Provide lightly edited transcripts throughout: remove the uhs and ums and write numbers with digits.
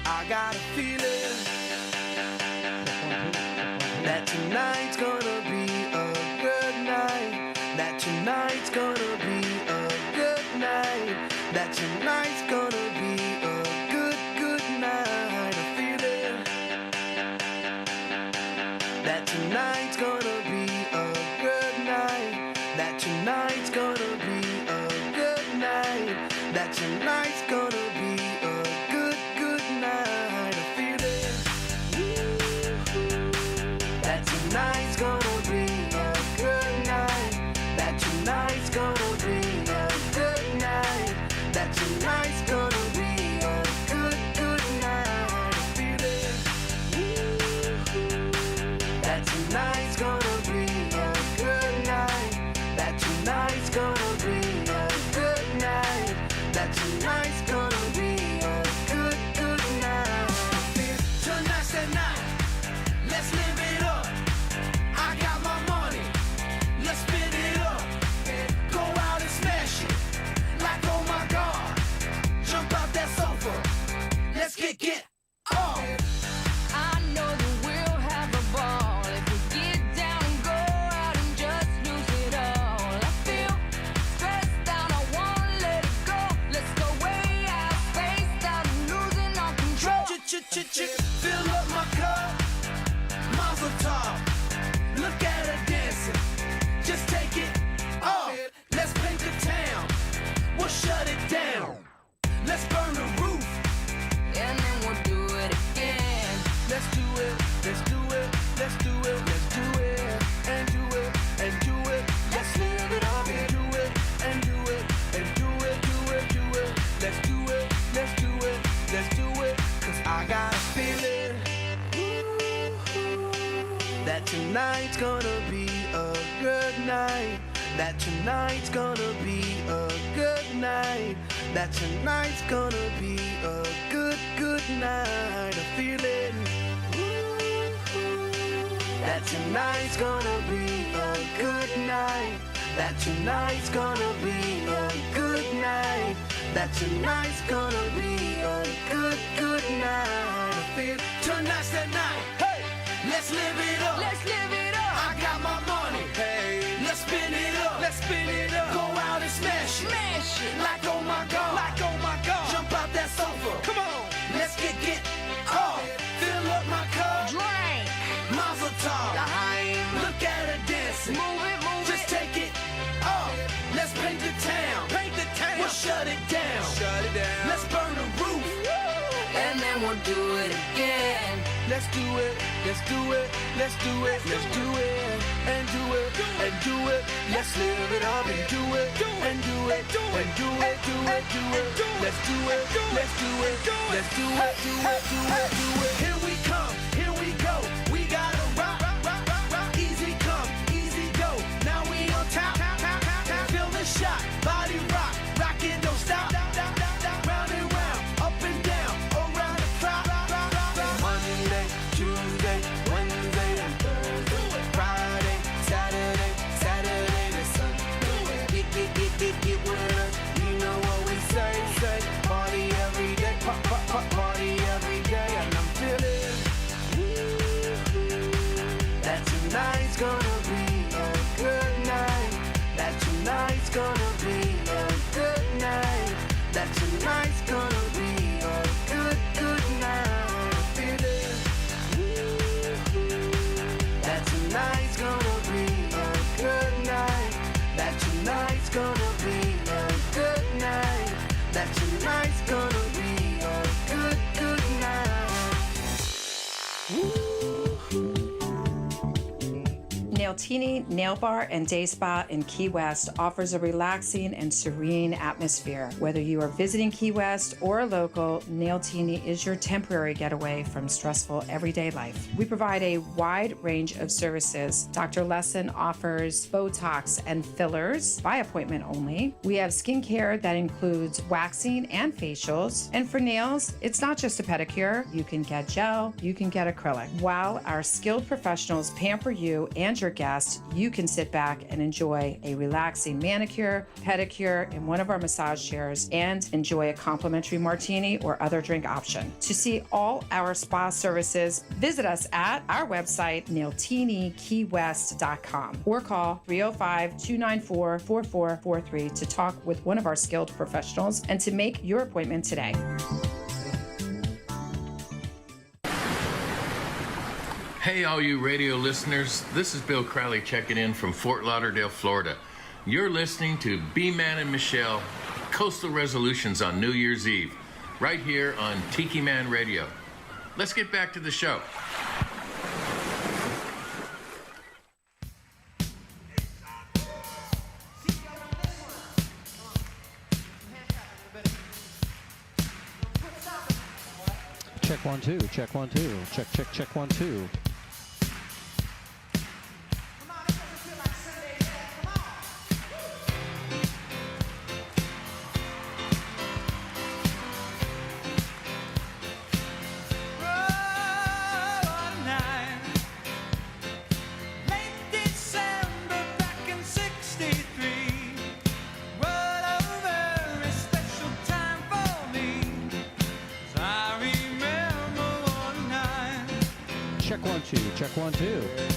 I got a feeling that tonight's gonna be a good night. That tonight's gonna be a good night. That tonight's gonna be a good, good night. A feeling that tonight's gonna be a good night. That tonight's gonna be a good night. That tonight's gonna be a good, good night. A feeling that tonight's gonna be a good night. That tonight's gonna be a good night. That tonight's gonna be a good, good night. A feeling that tonight's gonna be a good night. That tonight's gonna be a good night. That tonight's gonna be a good, good night. Tonight's the night. Let's live it up. I got my money. Let's spin it up. Go out and smash it. Like oh my God. Jump out that sofa. Let's get off. I know that we'll have a ball if we get down and go out and just lose it all. I feel stressed out, I wanna let it go. Let's go way out, spaced out and losing our control. Fill up my cup. Mazel tov. Look at her dancing. Just take it off. Let's paint the town. We'll shut it down. Let's burn the roof. And then we'll do it again. Let's do it. Let's do it. Let's do it. Let's do it. And do it. And do it. Let's live it up. And do it. And do it. And do it. Do it. Do it. Let's do it. Let's do it. Let's do it. 'Cause I got a feeling that tonight's gonna be a good night. That tonight's gonna be a good night. That tonight's gonna be a good, good night. A feeling that tonight's gonna be a good night. That tonight's gonna be a good night. That tonight's gonna be a good, good night. I feel tonight's the night. Hey, let's live it up. Let's live it up. I got my money. Hey, let's spin it up. Let's spin it up. Go out and smash it. Smash it. Like oh my God. Like oh my God. Jump out that sofa. Come on. Let's get off. Fill up my cup. Drink. Mazel tov. Look at her dancing. Move it, move Just it. take it off. Let's paint the town. Paint the town. We'll shut it down. Shut it down. Let's burn the roof. And then we'll do it again. Let's do it. Let's do it. Let's do it. Let's do it. And do it. And do it. Let's live it up and do it. And do it. And do it. Do it. Do it. Let's do it. Let's do it. Let's do it. Do it. Do it. Do it. Here we come. Here we go. We gotta rock. Easy come. Easy go. Now we on top. Feel the shot. Body rock. Rock it. Don't stop. Round and round. Up and down. Around the clock. Monday, Tuesday, Wednesday, and Thursday. Friday, Saturday, Saturday to Sunday. Get with us. You know what we say. Party every day. Party every day. And I'm feeling that tonight's gonna be a good night. That tonight's gonna be a good night. That tonight's gonna be a good, good night. Feeling that tonight's gonna be a good night. That tonight's gonna be a good night. That tonight's gonna be a good, good night. Nailtini Nail Bar and Day Spa in Key West offers a relaxing and serene atmosphere. Whether you are visiting Key West or a local, Nailtini is your temporary getaway from stressful everyday life. We provide a wide range of services. Dr. Lesson offers Botox and fillers by appointment only. We have skincare that includes waxing and facials. And for nails, it's not just a pedicure. You can get gel, you can get acrylic. While our skilled professionals pamper you and your guests guest, you can sit back and enjoy a relaxing manicure, pedicure in one of our massage chairs and enjoy a complimentary martini or other drink option. To see all our spa services, visit us at our website, nailtinikey.com, or call 305-294-4443 to talk with one of our skilled professionals and to make your appointment today. Hey, all you radio listeners, this is Bill Crowley checking in from Fort Lauderdale, Florida. You're listening to B-Man and Michelle, Coastal Resolutions on New Year's Eve, right here on Tiki Man Radio. Let's get back to the show. Check 1 2, check 1 2, check 1 2. Check 1 2.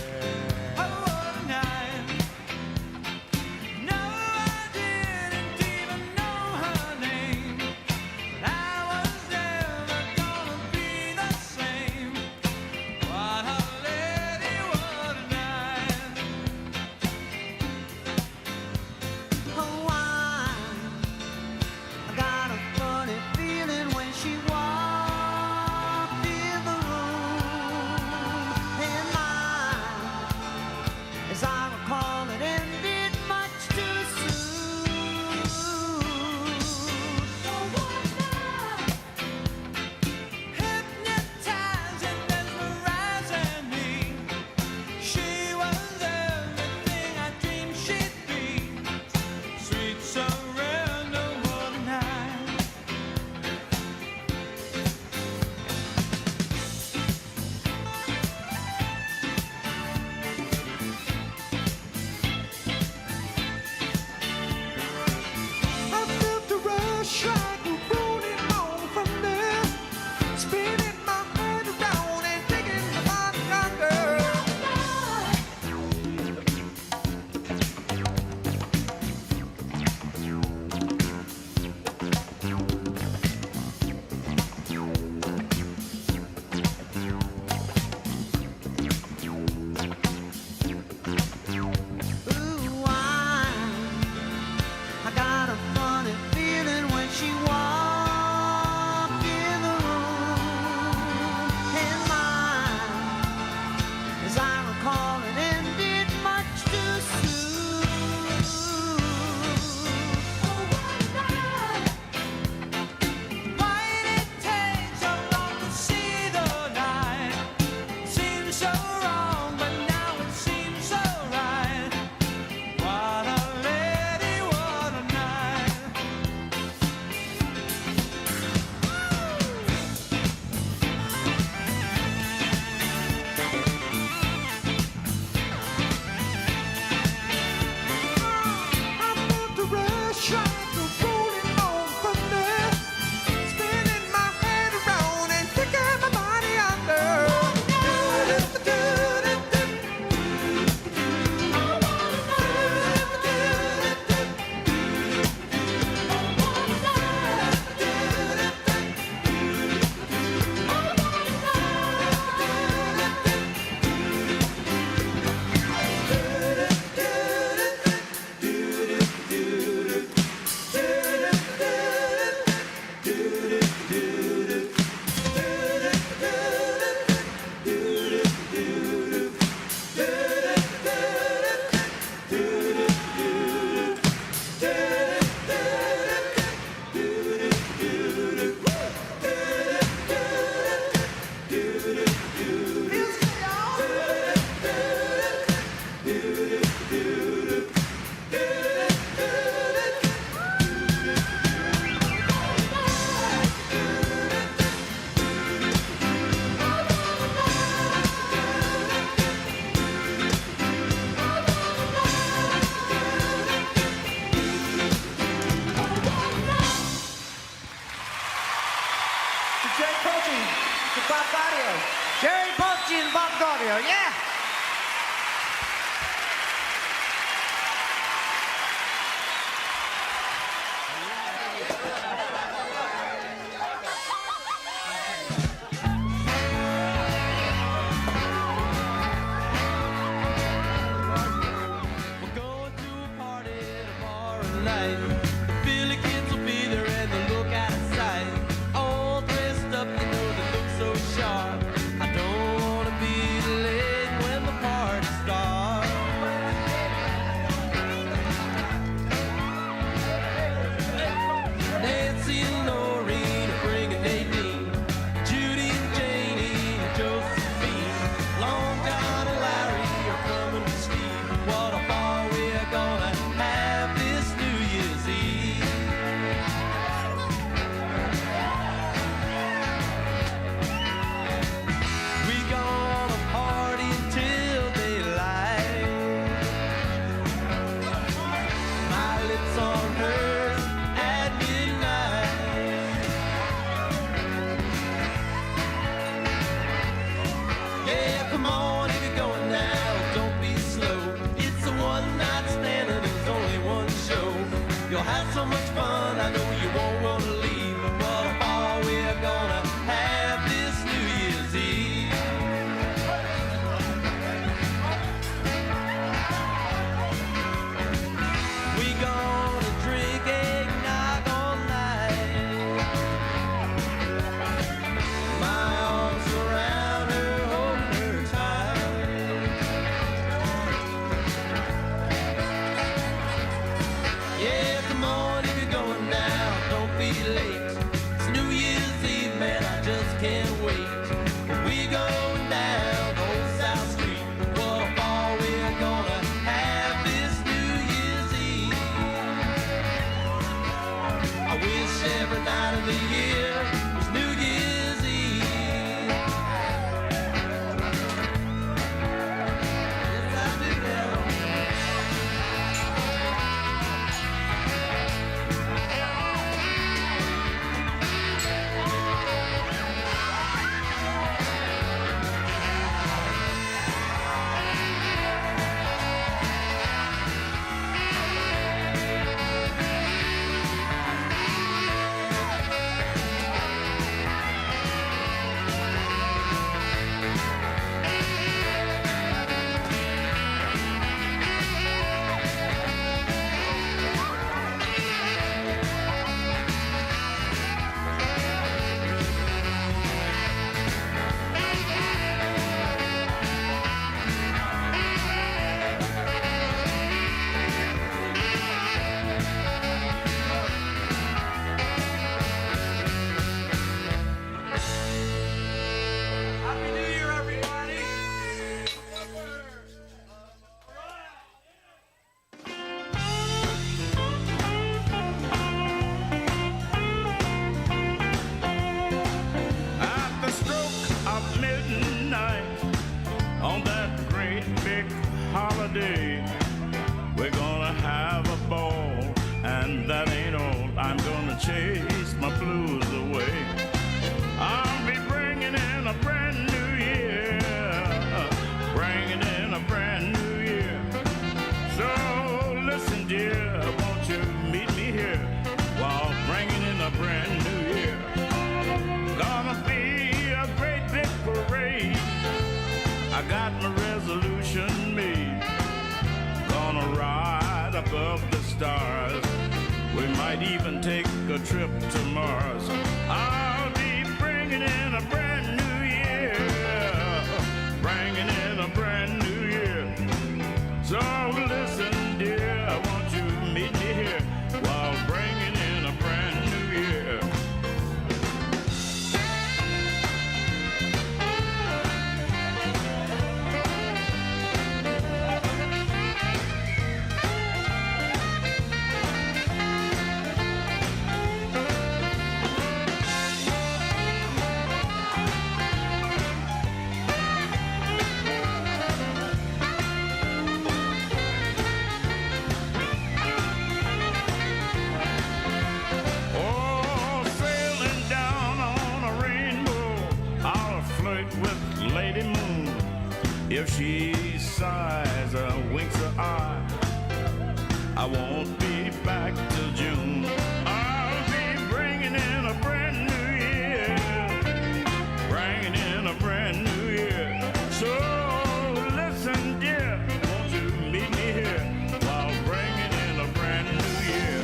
tonight. The Philly kids will be there and they'll look out of sight. All dressed up, you know they look so sharp. I don't wanna be late when the party starts. Nancy and Noreen are bringing Nadine, Judy and Janie and Josephine, Long John and Larry are coming with Steve. What a ball we're gonna have this New Year's Eve. We gonna party until daylight. My lips on hers at midnight. Yeah, come on, if you're going now, don't be slow. It's a one-night stand and there's only one show. You'll have so much fun, I know you won't want to leave. What a ball we're gonna have this New Year's Eve. We gonna drink eggnog all night. My arms around her, holding her tight. Yeah, come on if you're going now, don't be late. It's New Year's Eve, man, I just can't wait. We going down Old South Street. What a ball we're gonna have this New Year's Eve. I wish every night of the year was New Year's Eve. Yes, I do now. Happy New Year, everybody! At the stroke of midnight on that great big holiday, we're gonna have a ball, and that ain't all. I'm gonna chase my blues away. I'll be bringing in a brand new year, bringing in a brand new year. So listen, dear, won't you meet me here while bringing in a brand new year? Gonna be a great big parade. I got my resolution made. Gonna ride above the stars. We might even take a trip to Mars. I'll be bringing in a brand new year, bringing in a brand new year. So listen, dear, won't you meet me here while bringing in a brand new year? If she sighs or winks her eye, I won't be back till June. I'll be bringing in a brand new year, bringing in a brand new year. So listen, dear, won't you meet me here while bringing in a brand new year?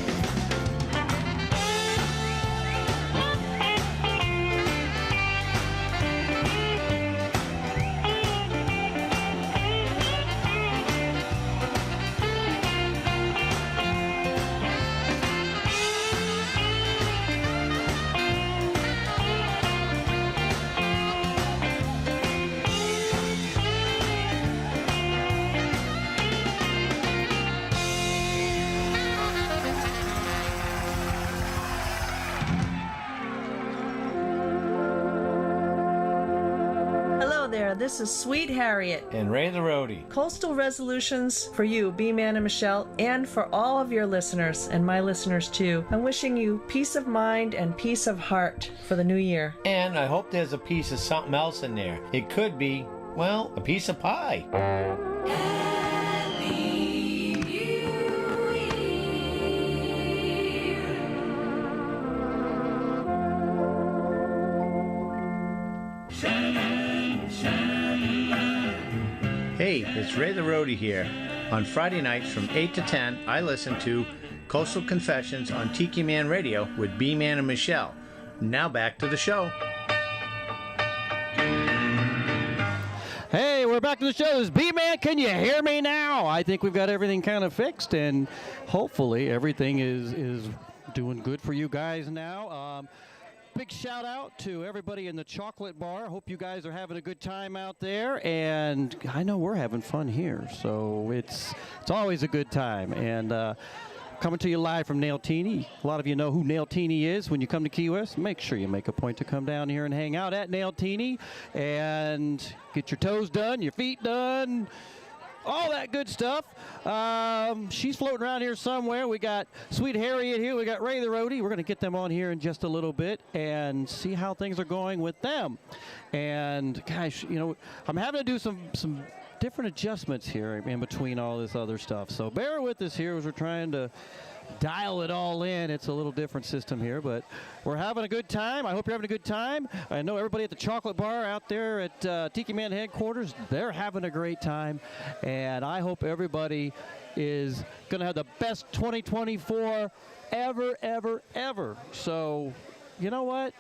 This is Sweet Harriet. And Ray the Roadie. Coastal resolutions for you, B-Man and Michelle, and for all of your listeners, and my listeners too. I'm wishing you peace of mind and peace of heart for the new year. And I hope there's a piece of something else in there. It could be, well, a piece of pie. Hey, it's Ray the Roadie here. On Friday nights from 8 to 10, I listen to Coastal Confessions on Tiki Man Radio with B-Man and Michelle. Now back to the show. Hey, we're back to the show. This is B-Man. Can you hear me now? I think we've got everything kind of fixed, and hopefully everything is doing good for you guys now. Big shout out to everybody in the chocolate bar. Hope you guys are having a good time out there, and I know we're having fun here, so it's always a good time. And coming to you live from Nailtini. A lot of you know who Nailtini is. When you come to Key West, make sure you make a point to come down here and hang out at Nailtini and get your toes done, your feet done, all that good stuff. She's floating around here somewhere. We got Sweet Harriet here. We got Ray the Roadie. We're going to get them on here in just a little bit and see how things are going with them. And, gosh, you know, I'm having to do some different adjustments here in between all this other stuff. So bear with us here as we're trying to dial it all in. It's a little different system here, but we're having a good time. I hope you're having a good time. I know everybody at the chocolate bar out there at Tiki Man headquarters, they're having a great time, and I hope everybody is going to have the best 2024 ever. So, you know what?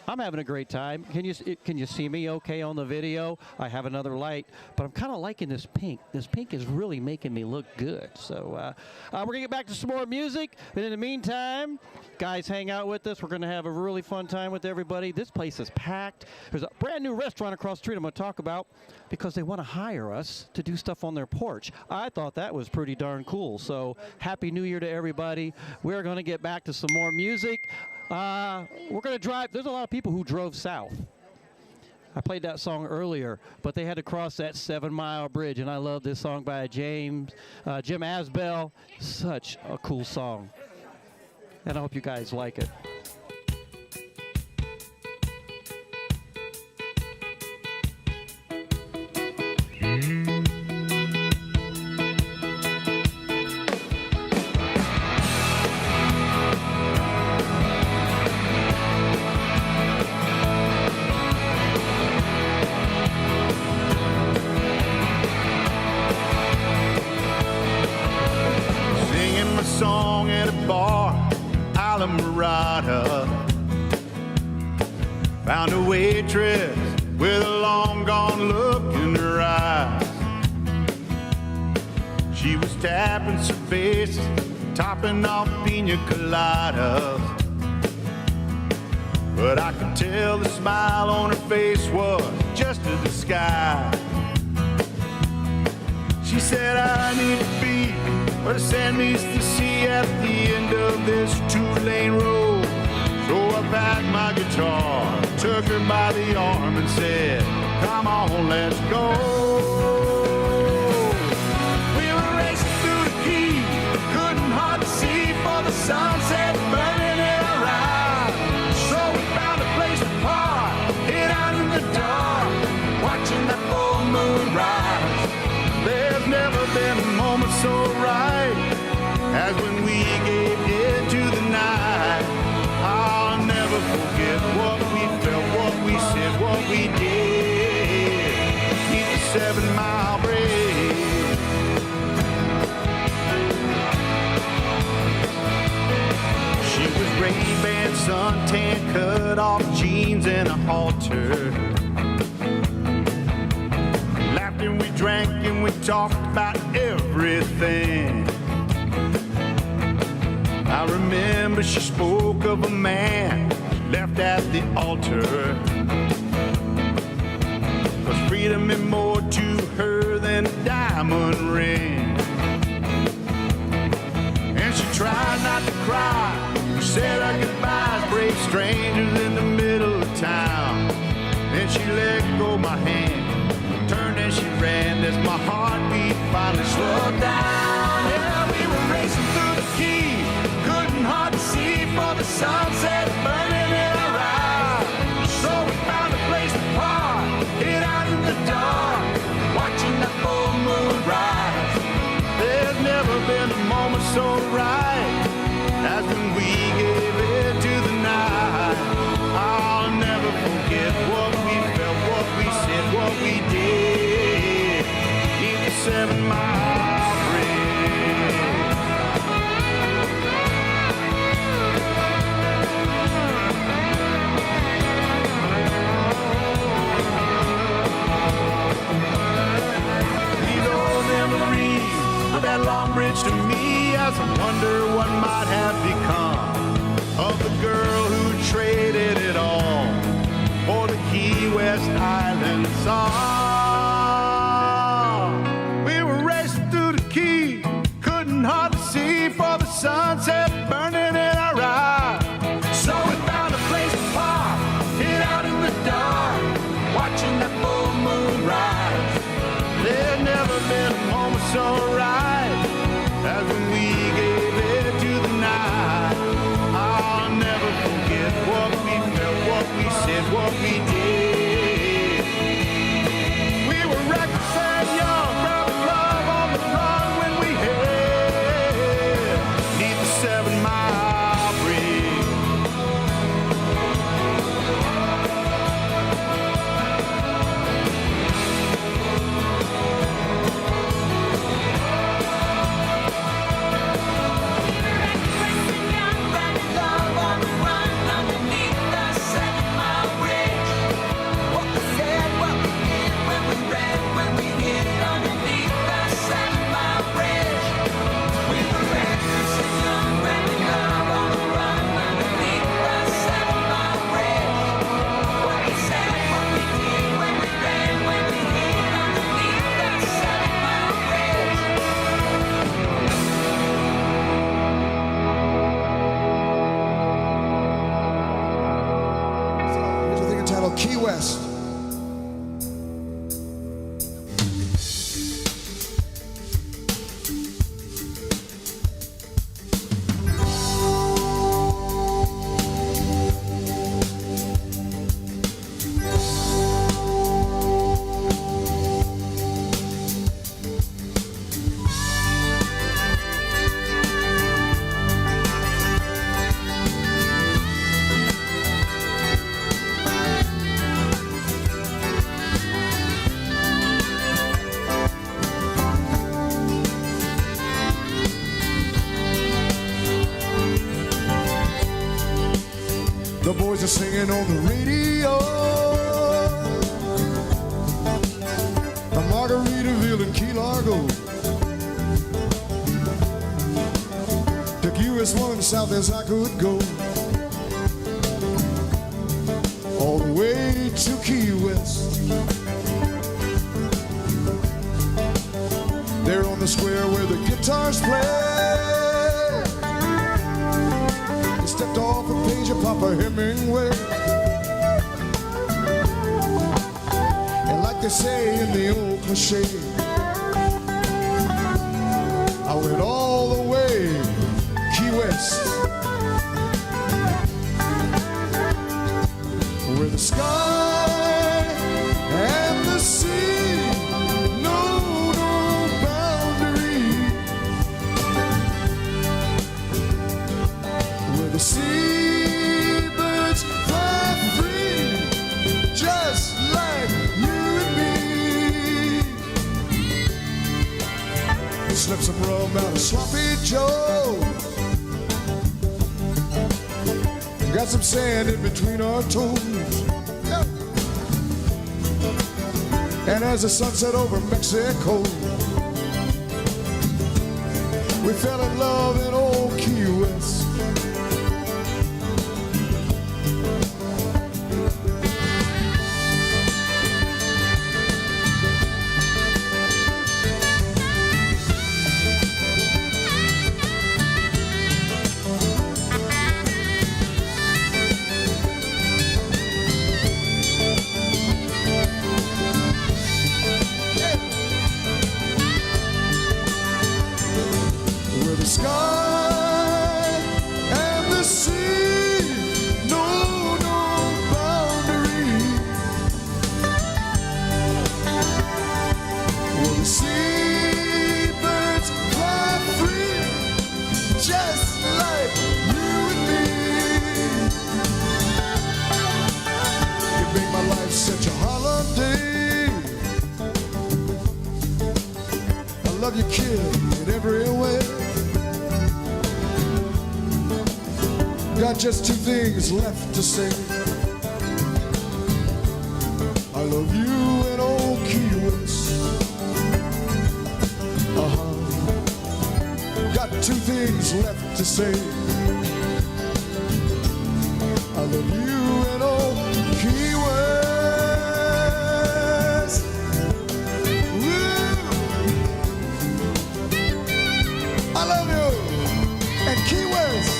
I'm having a great time. Can you see me okay on the video? I have another light, but I'm kind of liking this pink. This pink is really making me look good. So we're going to get back to some more music. But in the meantime, guys, hang out with us. We're going to have a really fun time with everybody. This place is packed. There's a brand new restaurant across the street I'm going to talk about because they want to hire us to do stuff on their porch. I thought that was pretty darn cool. So Happy New Year to everybody. We're going to get back to some more music. We're going to drive. There's a lot of people who drove south. I played that song earlier, but they had to cross that 7-mile bridge, and I love this song by Jim Asbell. Such a cool song, and I hope you guys like it. Song at a bar, Alamorada. Found a waitress with a long gone look in her eyes. She was tapping cervezas, topping off pina coladas. But I could tell the smile on her face was just a disguise. She said, I need to be where the sand meets the sea at the end of this 2-lane road. So I packed my guitar, took her by the arm and said, come on, let's go. We were racing through the key, couldn't hardly see for the sunset burning in our eyes. So we found a place to park, hid out in the dark, watching that full moon rise. There's never been a moment so right as when we gave into the night. I'll never forget what we felt, what we said, what we did. Neath the 7-mile bridge. She was Ray-Ban suntan, cut off jeans and a halter. Laughed and we drank and we talked about everything. I remember she spoke of a man left at the altar. 'Cause freedom meant more to her than a diamond ring. And she tried not to cry, said our goodbyes, brave strangers in the middle of town. Then she let go my hand, friend as my heartbeat finally slowed down. Yeah, we were racing through the key, couldn't hardly see for the sunset burning in our eyes. So we found a place to park, hid out in the dark, watching the full moon rise. There's never been a moment so right as when we gave it to the night. I'll never forget what we felt, what we said, what we did in the 7-mile bridge. These old memories of that long bridge to me, as I wonder what might have become of the girl who traded it all for the Key West Island song. We were racing through the key, couldn't hardly see for the sunset burning in our eyes. So we found a place to park, hid out in the dark, watching that full moon rise. There's never been a moment so right as when we gave it to the night. I'll never forget what we felt, what we said, what we did. We were reckless and young, grabbed the club on the run when we hit neath the 7-mile bridge. Here's a thing entitled Key West. The boys are singing on the radio. A Margaritaville and Key Largo. Took you as one south as I could go. All the way to Key West. There on the square where the guitars play. Stepped off a page of Papa Hemingway. And like they say in the old cliche, I went all the way Key West, where the sky and the sea know no boundary, where the seabirds fly free, just like you and me. Slip some rum out of Sloppy Joe. Got some sand in between our toes. And as the sun set over Mexico, we fell in love in old Key West. sea, no boundary. Well, the seabirds fly free, just like you and me. You make my life such a holiday. I love you, kid, in every way. Got just two things left to say. I love you and old Key West. Got two things left to say. I love you and old Key West. Woo. I love you and Key West.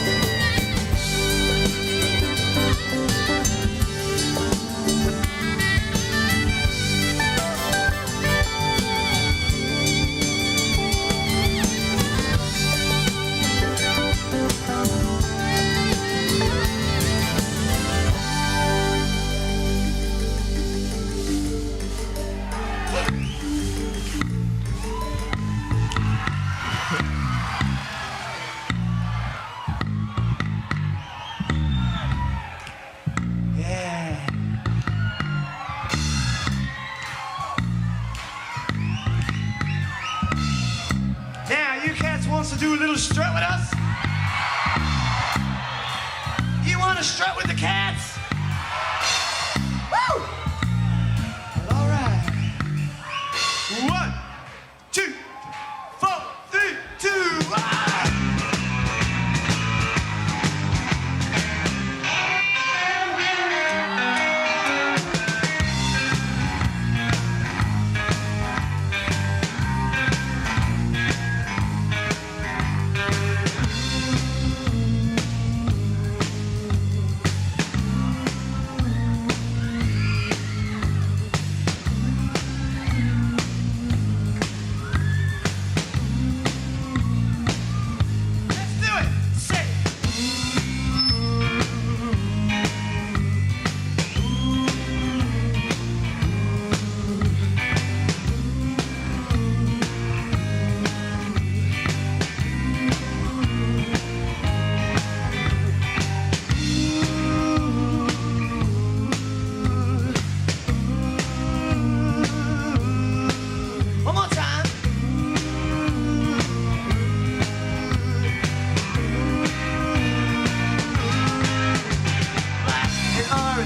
To do a little strut with us? You want to strut with the cats? Woo! Well, all right. 1, 2, 4, 3, 2, 1.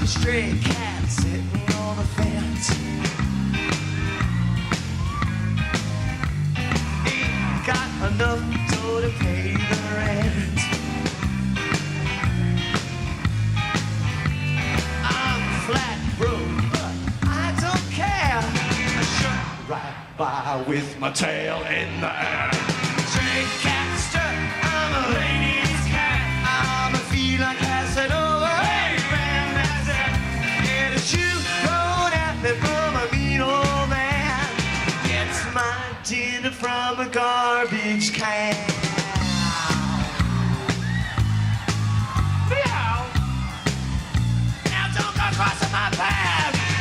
Stray cat sitting on the fence. Ain't got enough dough to pay the rent. I'm flat broke, but I don't care. I shut right by with my tail in the air. Stray cat stuck, I'm a lady's cat. I'm a feel like passing over. From a mean old man gets my dinner from a garbage can. Meow. Now don't go crossing my path.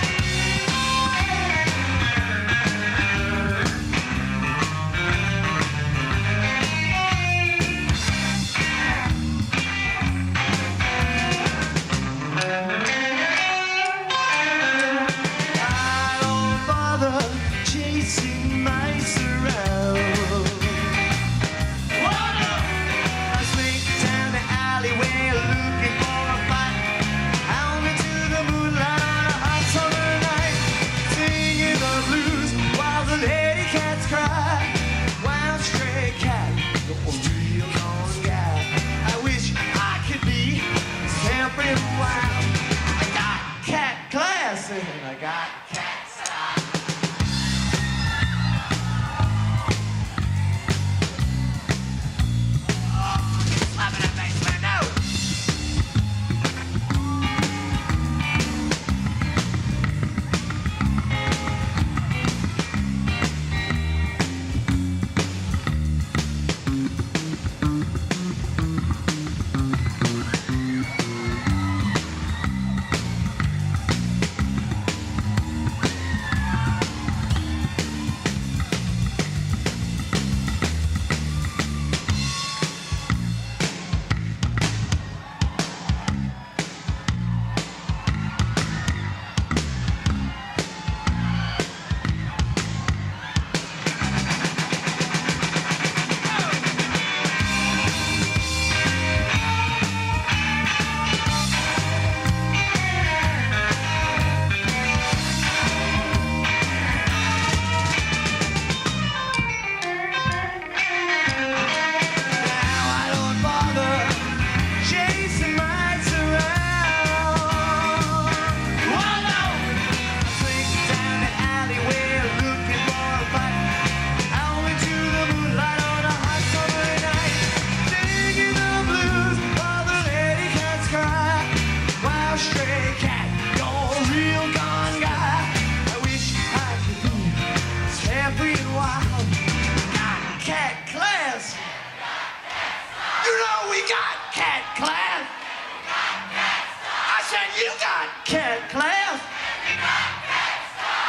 You got cat class.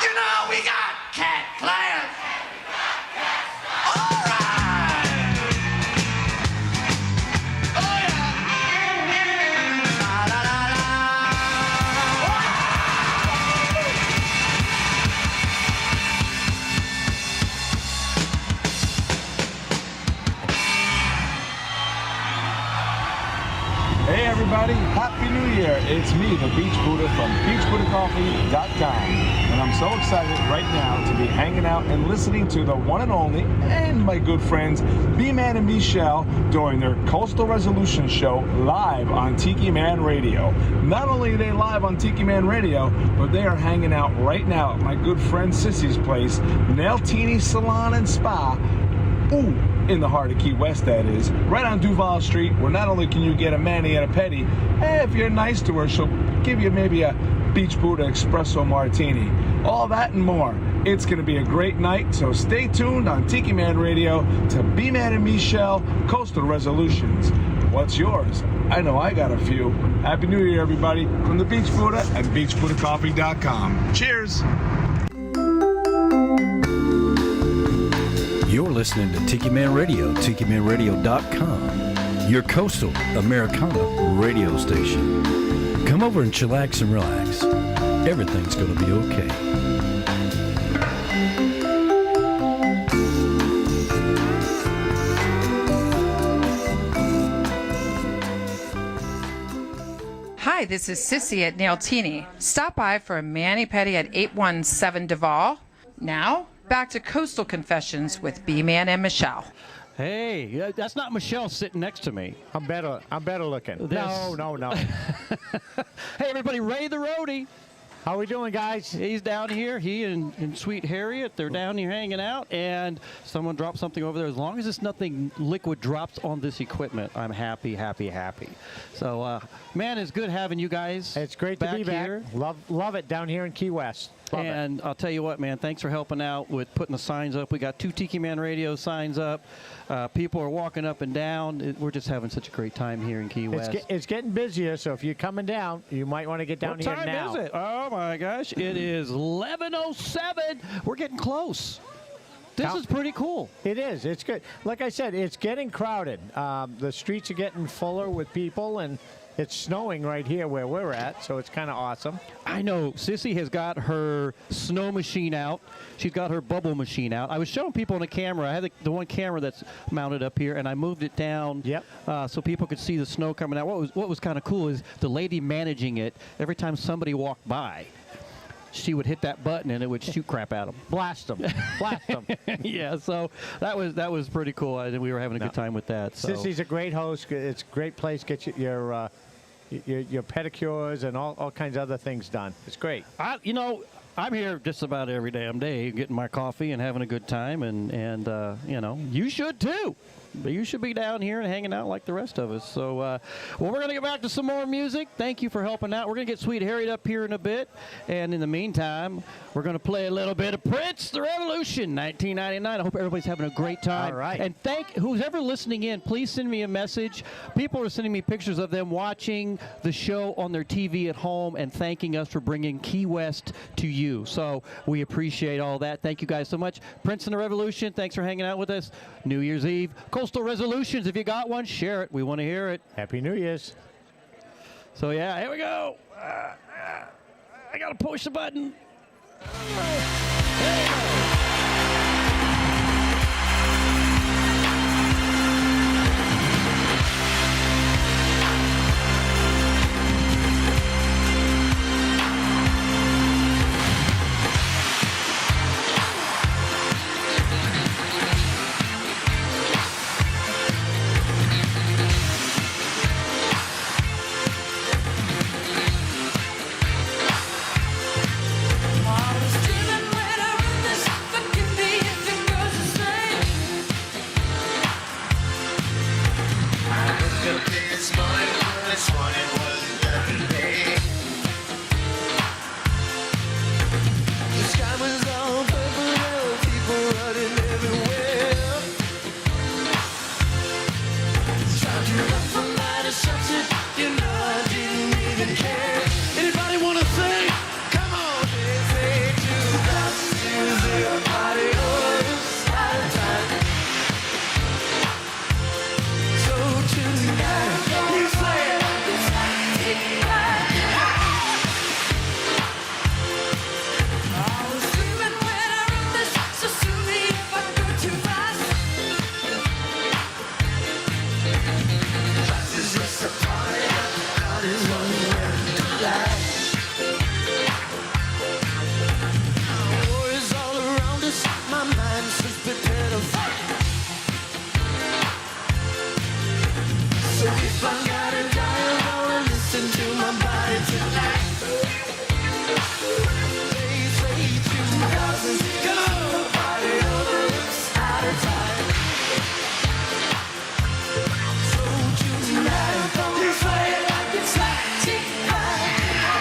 You know we got cat class. All right. Oh yeah. La la la la. Hey everybody, Happy New Year. It's me, the Beach Buddha from beachbuddhacoffee.com. And I'm so excited right now to be hanging out and listening to the one and only and my good friends B-Man and Michelle during their Coastal Resolution show live on Tiki Man Radio. Not only are they live on Tiki Man Radio, but they are hanging out right now at my good friend Sissy's place, Nailtini Salon and Spa. Ooh, in the heart of Key West, that is. Right on Duval Street, where not only can you get a mani and a pedi, if you're nice to her, she'll give you maybe a Beach Buddha Espresso Martini. All that and more. It's going to be a great night, so stay tuned on Tiki Man Radio to B-Man and Michelle, Coastal Resolutions. What's yours? I know I got a few. Happy New Year, everybody, from the Beach Buddha and beachbuddhacoffee.com. Cheers! You're listening to Tiki Man Radio, tikimanradio.com, your Coastal Americana radio station. Come over and chillax and relax. Everything's going to be okay. Hi, this is Sissy at Nailtini. Stop by for a mani-pedi at 817 Duval. Now, back to Coastal Confessions with B-Man and Michelle. Hey, that's not Michelle sitting next to me. I'm better looking. No. Hey, everybody, Ray the Roadie. How we doing, guys? He's down here. He and Sweet Harriet, they're down here hanging out, and someone dropped something over there. As long as it's nothing liquid drops on this equipment, I'm happy. So, man, it's good having you guys. It's great to be back. Here. Love it down here in Key West. And I'll tell you what, man, thanks for helping out with putting the signs up. We got 2 Tiki Man Radio signs up. People are walking up and down. We're just having such a great time here in Key West. It's getting busier, so if you're coming down, you might want to get down here now. What time is it? Oh, my gosh. It is 11:07. We're getting close. This is pretty cool. It is. It's good. Like I said, it's getting crowded. The streets are getting fuller with people, and it's snowing right here where we're at, so it's kind of awesome. I know. Sissy has got her snow machine out. She's got her bubble machine out. I was showing people on the camera. I had the one camera that's mounted up here, and I moved it down so people could see the snow coming out. What was kind of cool is the lady managing it, every time somebody walked by, she would hit that button and it would shoot crap at them. Blast them. Yeah, so that was pretty cool. I think we were having a good time with that. So. Sissy's a great host. It's a great place to get your pedicures and all kinds of other things done. It's great. I'm here just about every damn day getting my coffee and having a good time, and you should too. But you should be down here and hanging out like the rest of us. So, we're going to get back to some more music. Thank you for helping out. We're going to get Sweet Harriet up here in a bit. And in the meantime, we're going to play a little bit of Prince, The Revolution, 1999. I hope everybody's having a great time. All right. And who's ever listening in, please send me a message. People are sending me pictures of them watching the show on their TV at home and thanking us for bringing Key West to you. So we appreciate all that. Thank you guys so much. Prince and The Revolution, thanks for hanging out with us. New Year's Eve. Coastal Resolutions, if you got one, share it. We want to hear it. Happy New Year's. So, yeah, here we go. I got to push the button. I was dreaming when I wrote this tonight. War is all around us, my mind says prepare to fight. So if I gotta die, I'm gonna listen to my body tonight. They say 2000's gonna party over, it's out of time. So tonight, gonna fight like it's like Tiki Man.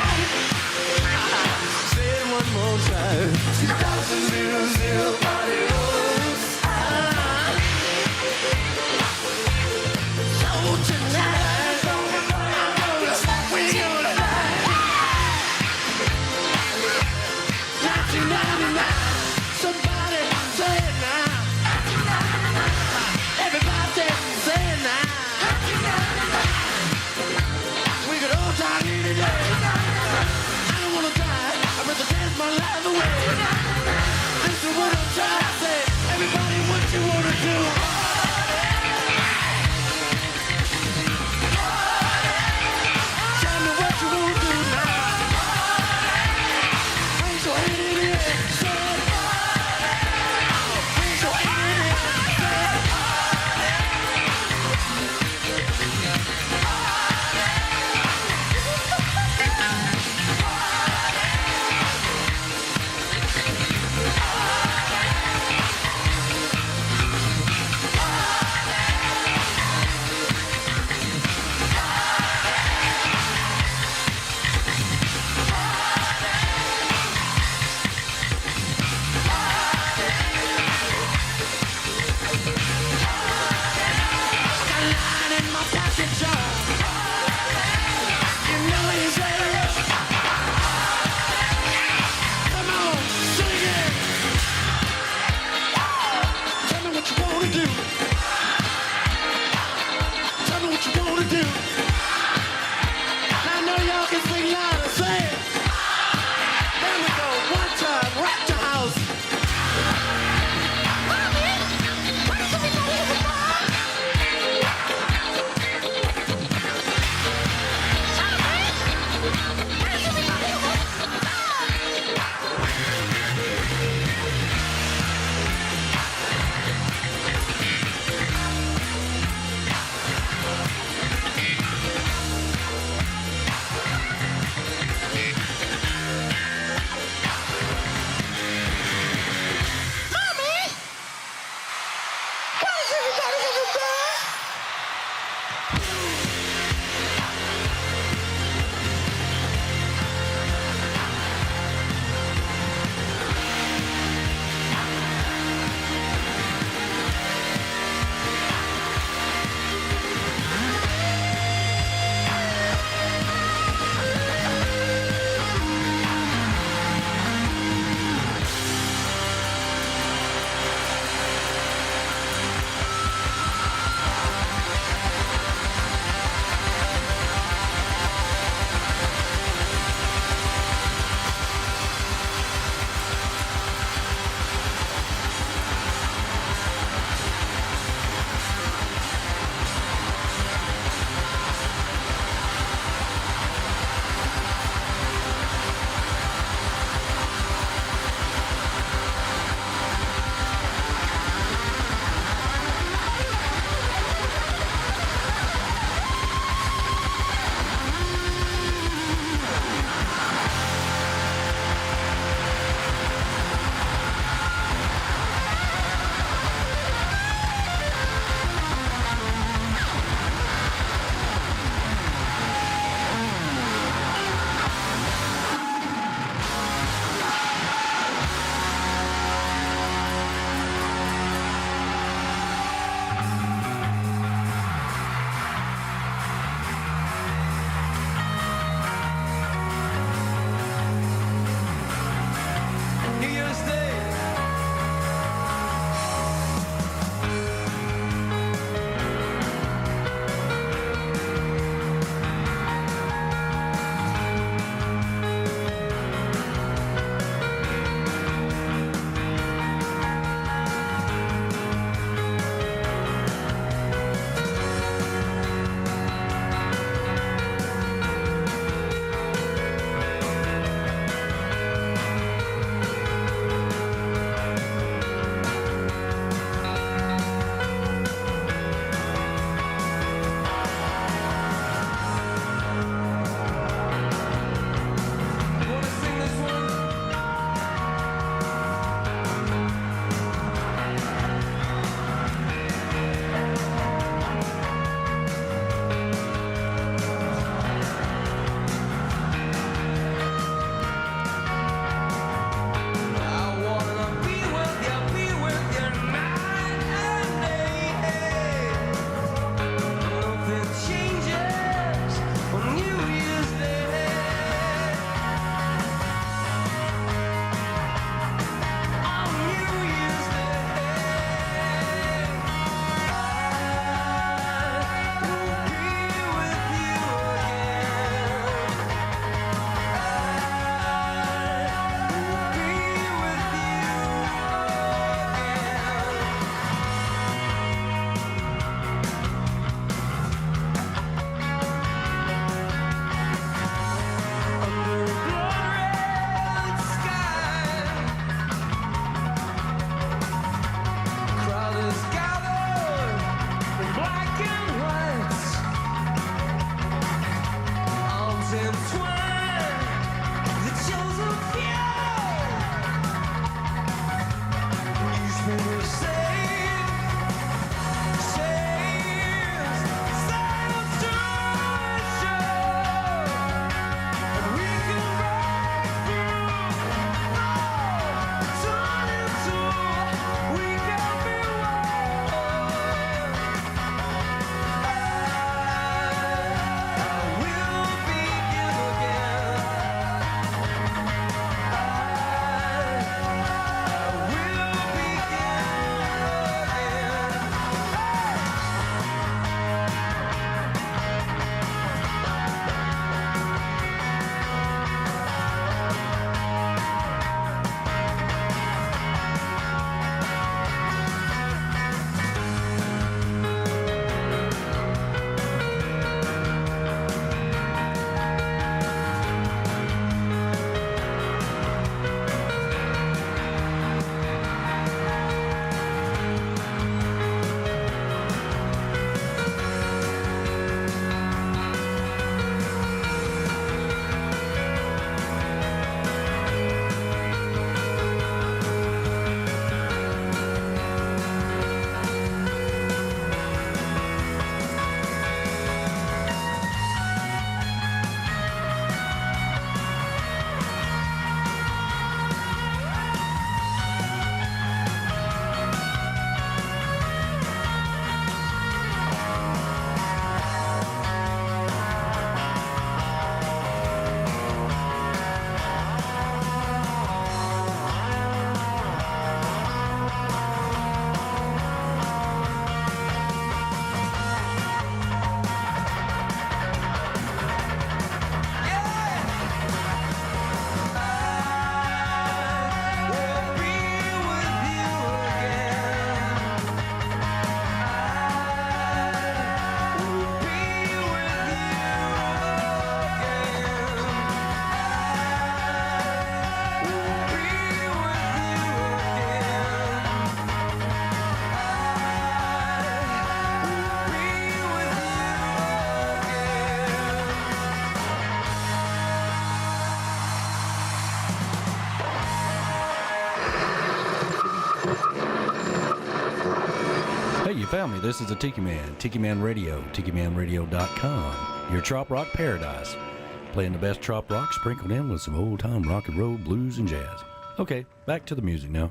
found me. This is the Tiki Man, Tiki Man Radio, TikiManRadio.com. Your trop rock paradise. Playing the best trop rock sprinkled in with some old-time rock and roll, blues, and jazz. Okay, back to the music now.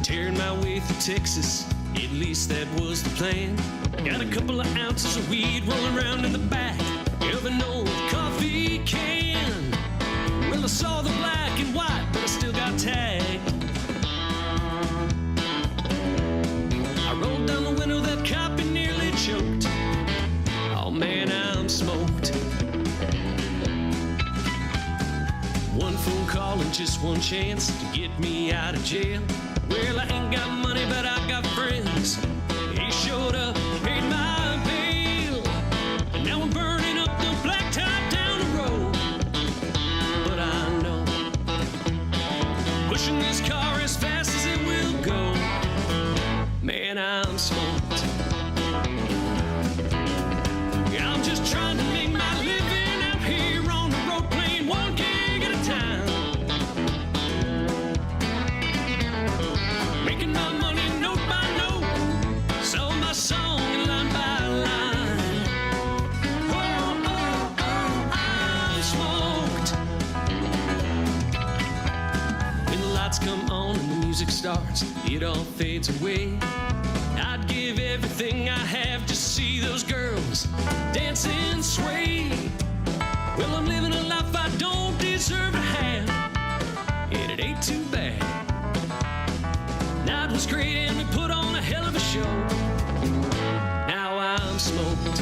Tearing my way through Texas, at least that was the plan. Got a couple of ounces of weed rolling around in the back of an old coffee can. Well, I saw the black and white, but I still got tagged. I rolled down the window, that cop and nearly choked. Oh man, I'm smoked. One phone call and just one chance to get me out of jail. Well, I ain't got money, but I got friends. He showed up, paid my bail. And now I'm burning up the blacktop down the road. But I know, pushing this car as fast as it will go. Man, I'm smoked. I'm just trying to make my living out here on the road, playing one gig at a time. Making my money note by note, sell my song line by line. Oh, oh, oh, I'm smoked. When the lights come on and the music starts, it all fades away. I'd give everything I have to see those girls dance and sway. Well, I'm living a life I don't deserve to have, and it ain't too bad. Night was great and we put on a hell of a show. Now I'm smoked.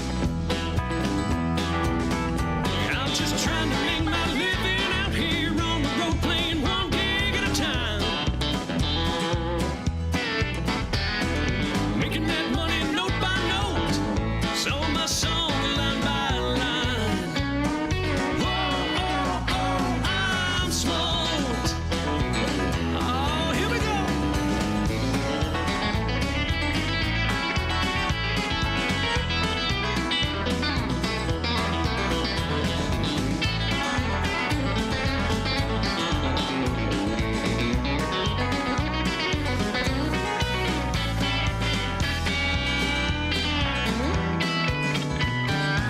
I'm just trying to make my living out here on the road, playing one gig at a time. Making that money note by note, so my song line by line. Oh, oh, oh, I'm smoked. Oh, here we go.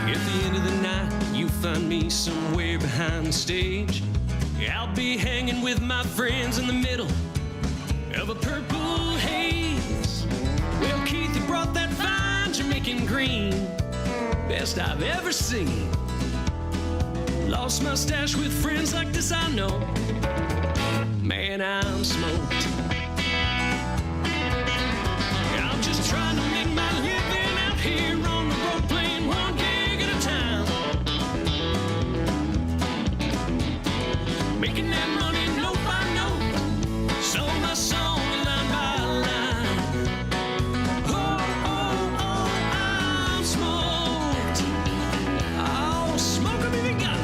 At the end of the night, you find me somewhere behind the stage. I'll be hanging with my friends in the middle of a purple haze. Well, Keith, you brought that fine Jamaican green, best I've ever seen. Lost my stash with friends like this, I know. Man, I'm smoked. I'm just trying to make my living out here on the road, playing one gig at a time. Making that money note by note, so my song line by line. Oh, oh, oh, I'm smoked. Oh, smoke 'em if you got 'em.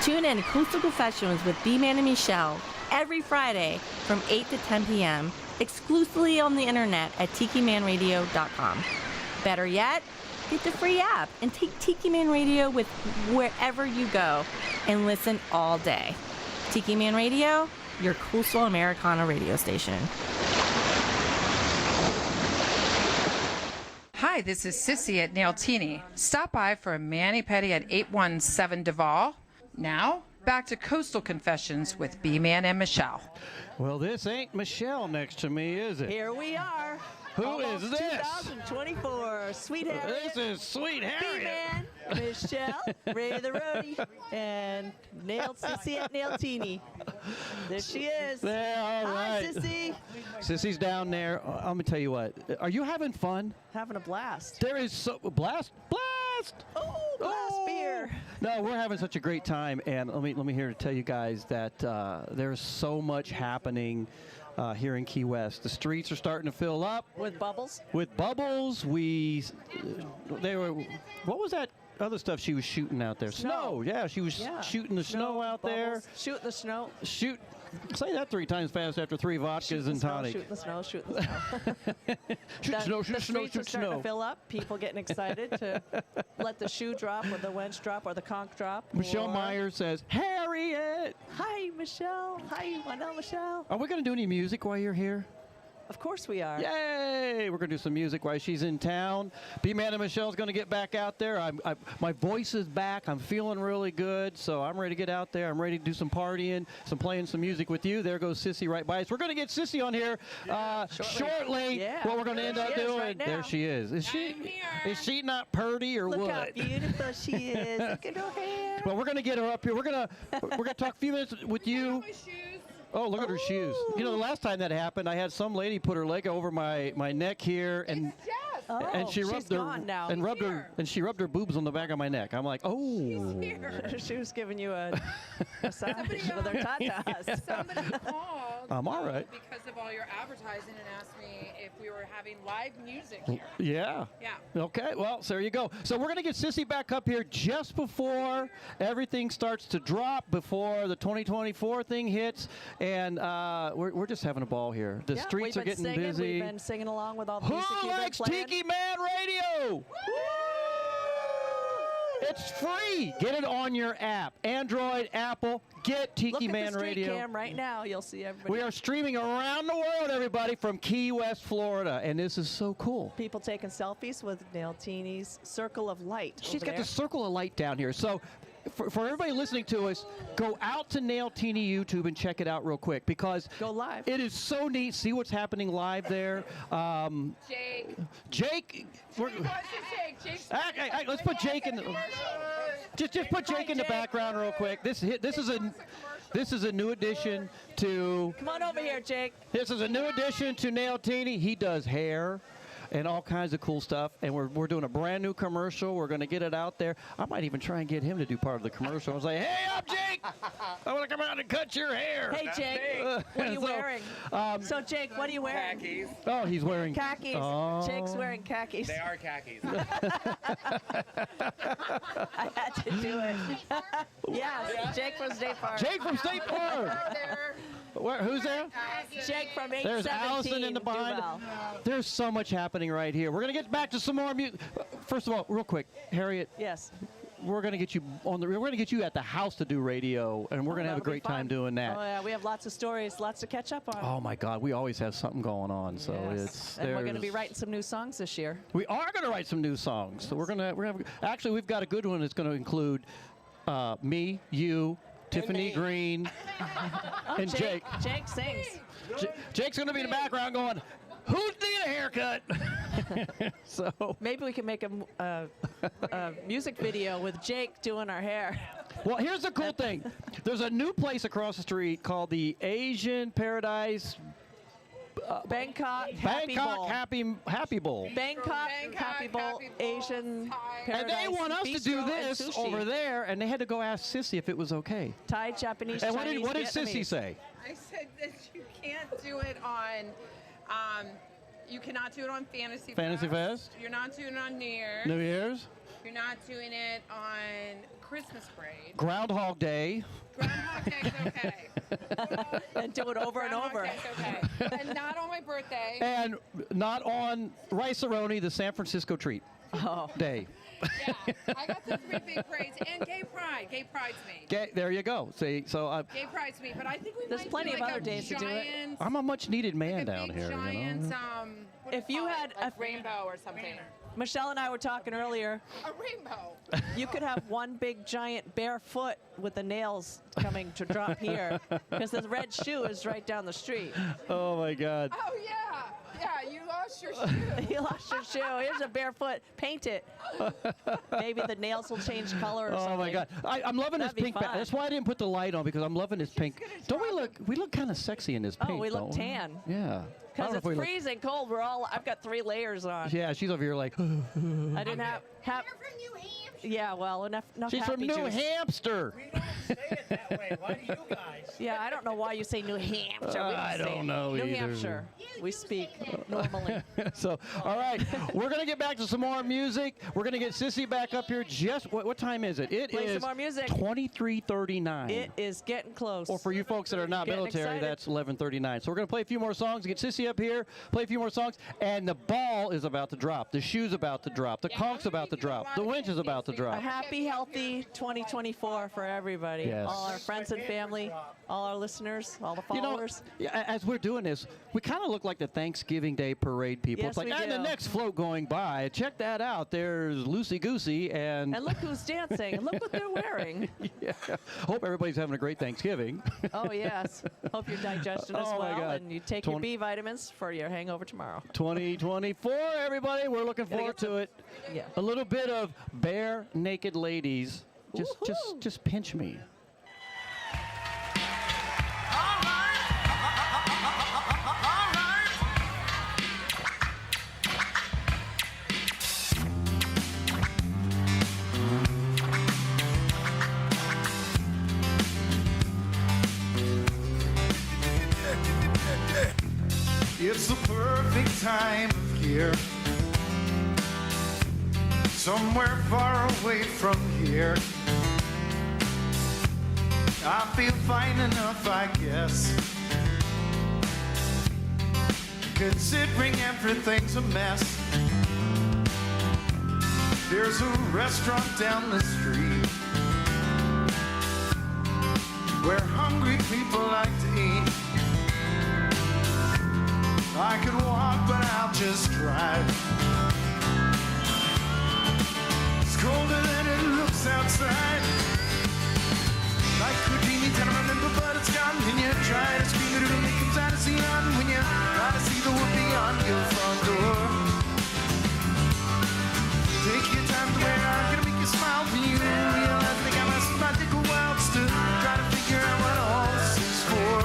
Tune in to Coastal Confessions with B-Man and Michelle every Friday from 8 to 10 p.m. exclusively on the internet at tikimanradio.com. Better yet, get the free app and take Tiki Man Radio with wherever you go and listen all day. Tiki Man Radio, your Coastal Americana radio station. Hi, this is Sissy at Nailtini. Stop by for a mani-pedi at 817 Duval. Now, back to Coastal Confessions with B-Man and Michelle. Well, this ain't Michelle next to me, is it? Here we are. Who is this? 2024. Sweet Harriet. This is Sweet Harriet. B-Man, Michelle, Ray the Roadie, and Sissy at Nailtini. There she is. There, all right. Hi, Sissy. Sissy's down there. I'm going to tell you what. Are you having fun? Having a blast. There is so... Blast? Oh, blast beer. No, we're having such a great time, and let me here to tell you guys that there's so much happening here in Key West. The streets are starting to fill up with bubbles. What was that other stuff she was shooting out there? Snow. Yeah, she was shooting the snow out bubbles. there. Shooting the snow. Say that 3 times fast after 3 vodkas and tonic. Shoot the snow, shoot the snow. Shoot snow, shoot the snow, streets shoot are starting snow. to fill up. People getting excited to let the shoe drop or the wench drop or the conch drop. Michelle Myers says, Harriet! Hi, Michelle. Hi, Wendell, Michelle. Are we going to do any music while you're here? Of course we are. Yay! We're going to do some music while she's in town. B-Man and Michelle's going to get back out there. My voice is back. I'm feeling really good, so I'm ready to get out there. I'm ready to do some partying, playing some music with you. There goes Sissy right by us. We're going to get Sissy on here shortly. Yeah. What we're going to end up doing. Right now. There she is. Is she not purty or Look what? how beautiful she is. Look at her hair. Well, we're going to get her up here. We're going to talk a few minutes with you. Oh, look at her shoes. You know, the last time that happened, I had some lady put her leg over my neck here, and she rubbed she rubbed her boobs on the back of my neck. I'm like, oh. She was giving you a massage with her tatas. Somebody called. I'm all right. Because of all your advertising and asked me if we were having live music here. Yeah. Yeah. Okay, well, so there you go. So we're going to get Sissy back up here just before everything starts to drop, before the 2024 thing hits, and we're just having a ball here. The streets are getting busy. We've been singing along with all the Who music you've been likes playing. Tiki Man Radio? Woo! It's free. Get it on your app. Android, Apple, get Tiki Man Look at the street Radio. cam right now. You'll see everybody. We are streaming around the world, everybody, from Key West, Florida, and this is so cool. People taking selfies with Nailtini's Circle of Light. She's over got there. the circle of light down here. So for everybody listening to us, go out to Nailtini YouTube and check it out real quick because Go live. it is so neat. See what's happening live there. Jake. Hey, let's put Jake in. Just put Jake in the background real quick. This is a new addition to. Come on over here, Jake. This is a new addition to Nailtini. He does hair and all kinds of cool stuff. And we're doing a brand new commercial. We're going to get it out there. I might even try and get him to do part of the commercial. I was like, hey, I'm Jake. I want to come out and cut your hair. Hey, Jake. What are you wearing? So, Jake, what are you wearing? Khakis. Oh, he's wearing khakis. Oh. Jake's wearing khakis. They are khakis. I had to do it. Yes, Jake from State Farm. Jake from State Farm. Who's there? Jake from 817. There's Allison in the behind. Duval. There's so much happening right here. We're going to get back to some more music. First of all, real quick, Harriet. Yes. We're going to get you we're going to get you at the house to do radio, and we're going to have a great time doing that. Oh yeah, we have lots of stories, lots to catch up on. Oh my God, we always have something going on. So And we're going to be writing some new songs this year. We are going to write some new songs. So actually we've got a good one that's going to include me, you, Tiffany Green, and Jake. Jake sings. Jake's going to be in the background going, who's need a haircut? So maybe we can make a music video with Jake doing our hair. Well, here's the cool thing. There's a new place across the street called the Asian Paradise Bangkok Happy Bowl. Bangkok Happy Bowl Asian Paradise. And they want us to Bistro do and this sushi. over there, and they had to go ask Sissy if it was okay. Thai, Japanese, And Chinese, what did Sissy Vietnamese. say? I said that you can't do it on, you cannot do it on Fantasy Fest. You're not doing it on New Year's. New Year's. You're not doing it on Christmas Parade. Groundhog Day. Groundhog Day's okay. And do it over and over. Groundhog Day's okay. And not on my birthday. And not on Rice-A-Roni, the San Francisco treat day. Yeah, I got the three big parades and Gay Pride. Gay Pride's me. There you go. See, so Gay Pride's me, but I think we There's might plenty do of like other a days to do it. giant, I'm a much needed man down big here. giant, You know? what do If you call it? had Like rainbow or something. Michelle and I were talking earlier. A rainbow. You could have one big giant bare foot with the nails coming to drop here because the red shoe is right down the street. Oh my God. Oh yeah, yeah. You lost your shoe. You lost your shoe. Here's a barefoot. Paint it. Maybe the nails will change color or something. Oh my God. I'm loving That'd this be pink. fun. That's why I didn't put the light on because I'm loving this pink. Don't we look? We look kind of sexy in this pink. Oh, we look don't tan. Yeah. I don't Because know it's if we look- freezing cold. I've got 3 layers on. Yeah, she's over here like. I didn't have. Yeah, well, enough She's happy from New juice. Hampshire. We don't say it that way. Why do you guys? Yeah, I don't know why you say New Hampshire. We I say don't know New either. Hampshire. We speak normally. So, all right, we're gonna get back to some more music. We're gonna get Sissy back up here. Just what time is it? It Play is some more music. 23:39. It is getting close. Or for you folks that are not Getting military, excited. that's 11:39. So we're gonna play a few more songs, get Sissy up here, play a few more songs, and the ball is about to drop. The shoe's about to drop. The conk's about to drop. The winch is about to A drop. happy, healthy 2024 for everybody. Yes. All our friends and family, all our listeners, all the You know, followers. as we're doing this, we kind of look like the Thanksgiving Day parade people. Yes, It's like, we and the do. next float going by, check that out. There's Loosey Goosey and. And look who's dancing. And look what they're wearing. Yeah. Hope everybody's having a great Thanksgiving. Oh, yes. Hope you're digesting as Oh, my well. God. And you take your B vitamins for your hangover tomorrow. 2024, everybody. We're looking Gotta forward get to it. Yeah. A little bit of bare naked ladies. Just pinch me. It's the perfect time of year. Somewhere far away from here. I feel fine enough, I guess. Considering everything's a mess. There's a restaurant down the street where hungry people like to eat. I could walk, but I'll just drive. It's colder than it looks outside. Life could be me, trying to remember, but it's gone. When you try to scream it, it comes out of the on. When you try to see the wood beyond your front door. Take your time to where I'm gonna make you smile for you. Realize they got my magical wilds to try to figure out what all this is for.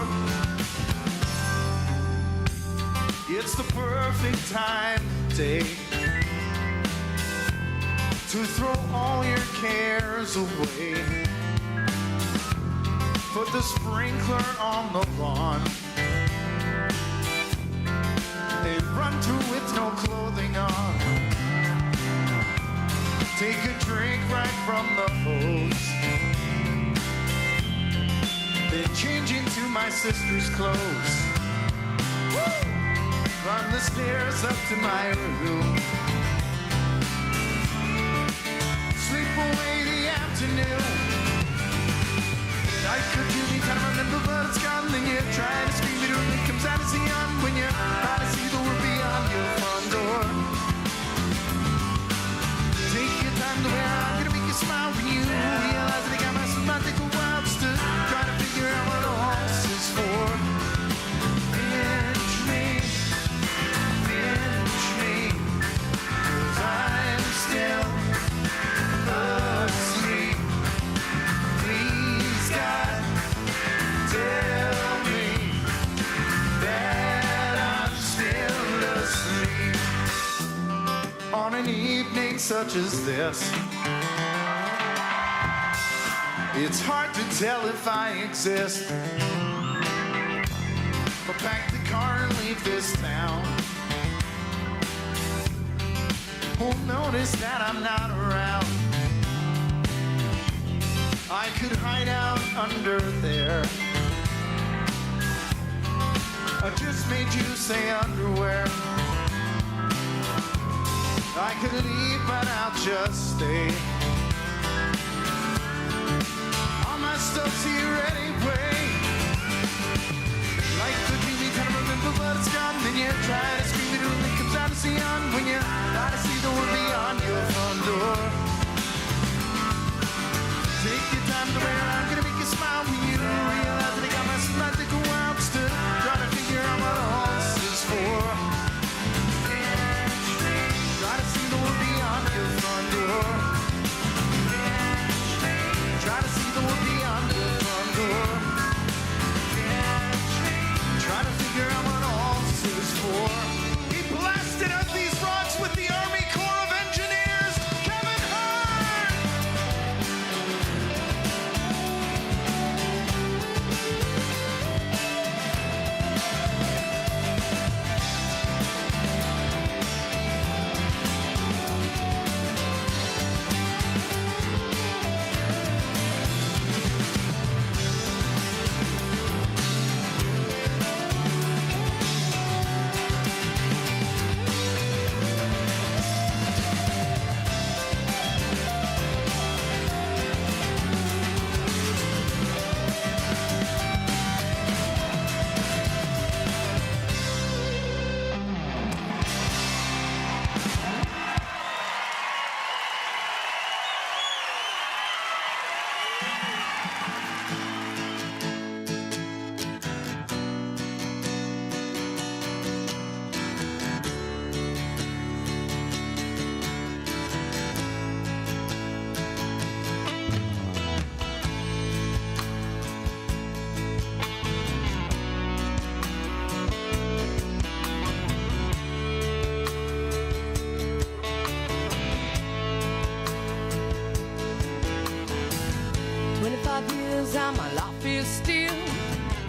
It's the perfect time day to throw all your cares away. Put the sprinkler on the lawn and run through with no clothing on. Take a drink right from the hose, then change into my sister's clothes. Woo! Run the stairs up to my room, sleep away the afternoon. I could do me, kind of remember, but it's gone. Then you try to scream it, and it comes out as a yawn. When you try to see the world beyond your front door. Take your time to where I'm gonna make you smile when you realize that I got my magical wilds to try to figure out what all this is for. Pinch me, 'cause I'm still asleep. Please, God, tell me that I'm still asleep. On an evening such as this, it's hard to tell if I exist. But pack the car and leave this town. Won't notice that I'm not around. I could hide out under there. I just made you say underwear. I could leave, but I'll just stay. All my stuff's here anyway. Life could be me, kind of remember, but it's gone. Then you try to scream it, and it comes out to see on. When you try to see the world beyond your front door. Take your time to where I'm gonna make you smile when you realize that I got my magical wilds to try to figure out what all this is for. Try to see the world beyond your front door. Try to see the world beyond your front door. Try to figure out what all this is for. He blasted out these rocks with the Army Corps of Engineers, Kevin Hart!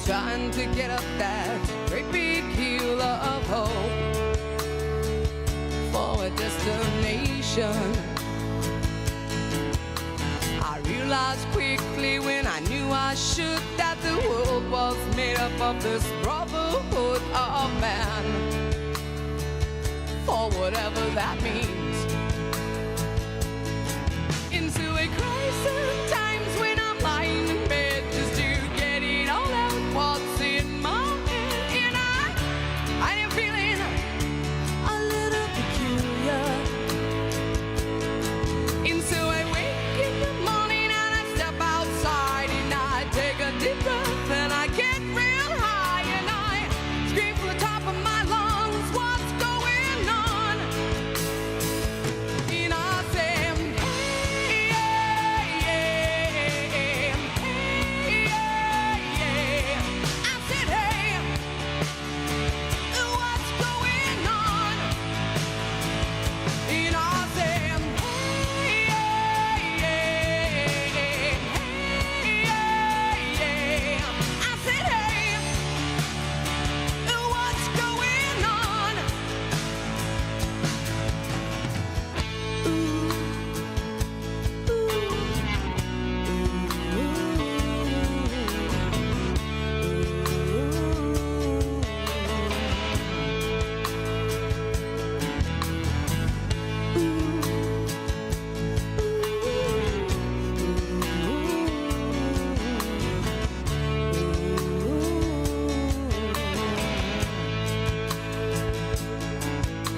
trying to get up that great big hill of hope for a destination. I realized quickly when I knew I should that the world was made up of this brotherhood of man, for whatever that means. crazy times when I'm lying in bed just to get it all out what's in my head. And I am feeling a little peculiar. And so I wake in the morning and I step outside and I take a deep breath and I get real high and I scream from the top of my lungs, what's going on? And I say, hey, hey, hey. I said, hey, what's going on? And I say, hey, hey. I said, hey, what's going on?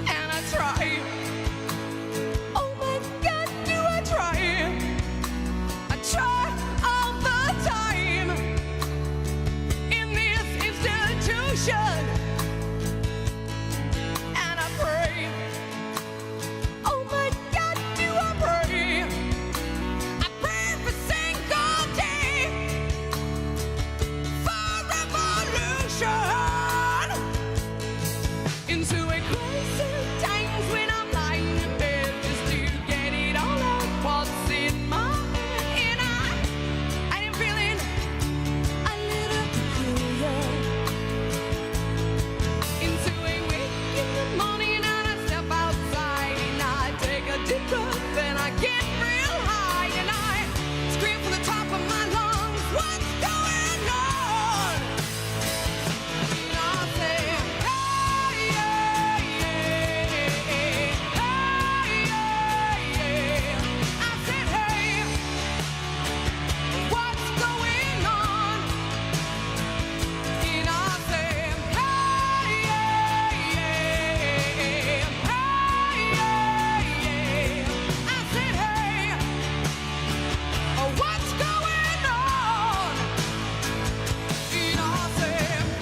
And I try. Oh my God, do I try? I try all the time in this institution. And I pray. Oh my God, do I pray? I pray every single day for revolution. Into a crazy times when I'm lying in bed just to get it all out what's in my head. And I am feeling a little peculiar. Into a wake in the morning and I step outside and I take a deep breath and I get real high and I scream from the top of my lungs, what's going on? And I say, hey, I said, hey, what's going on? And I say, hey, I said, hey, what's going on? And I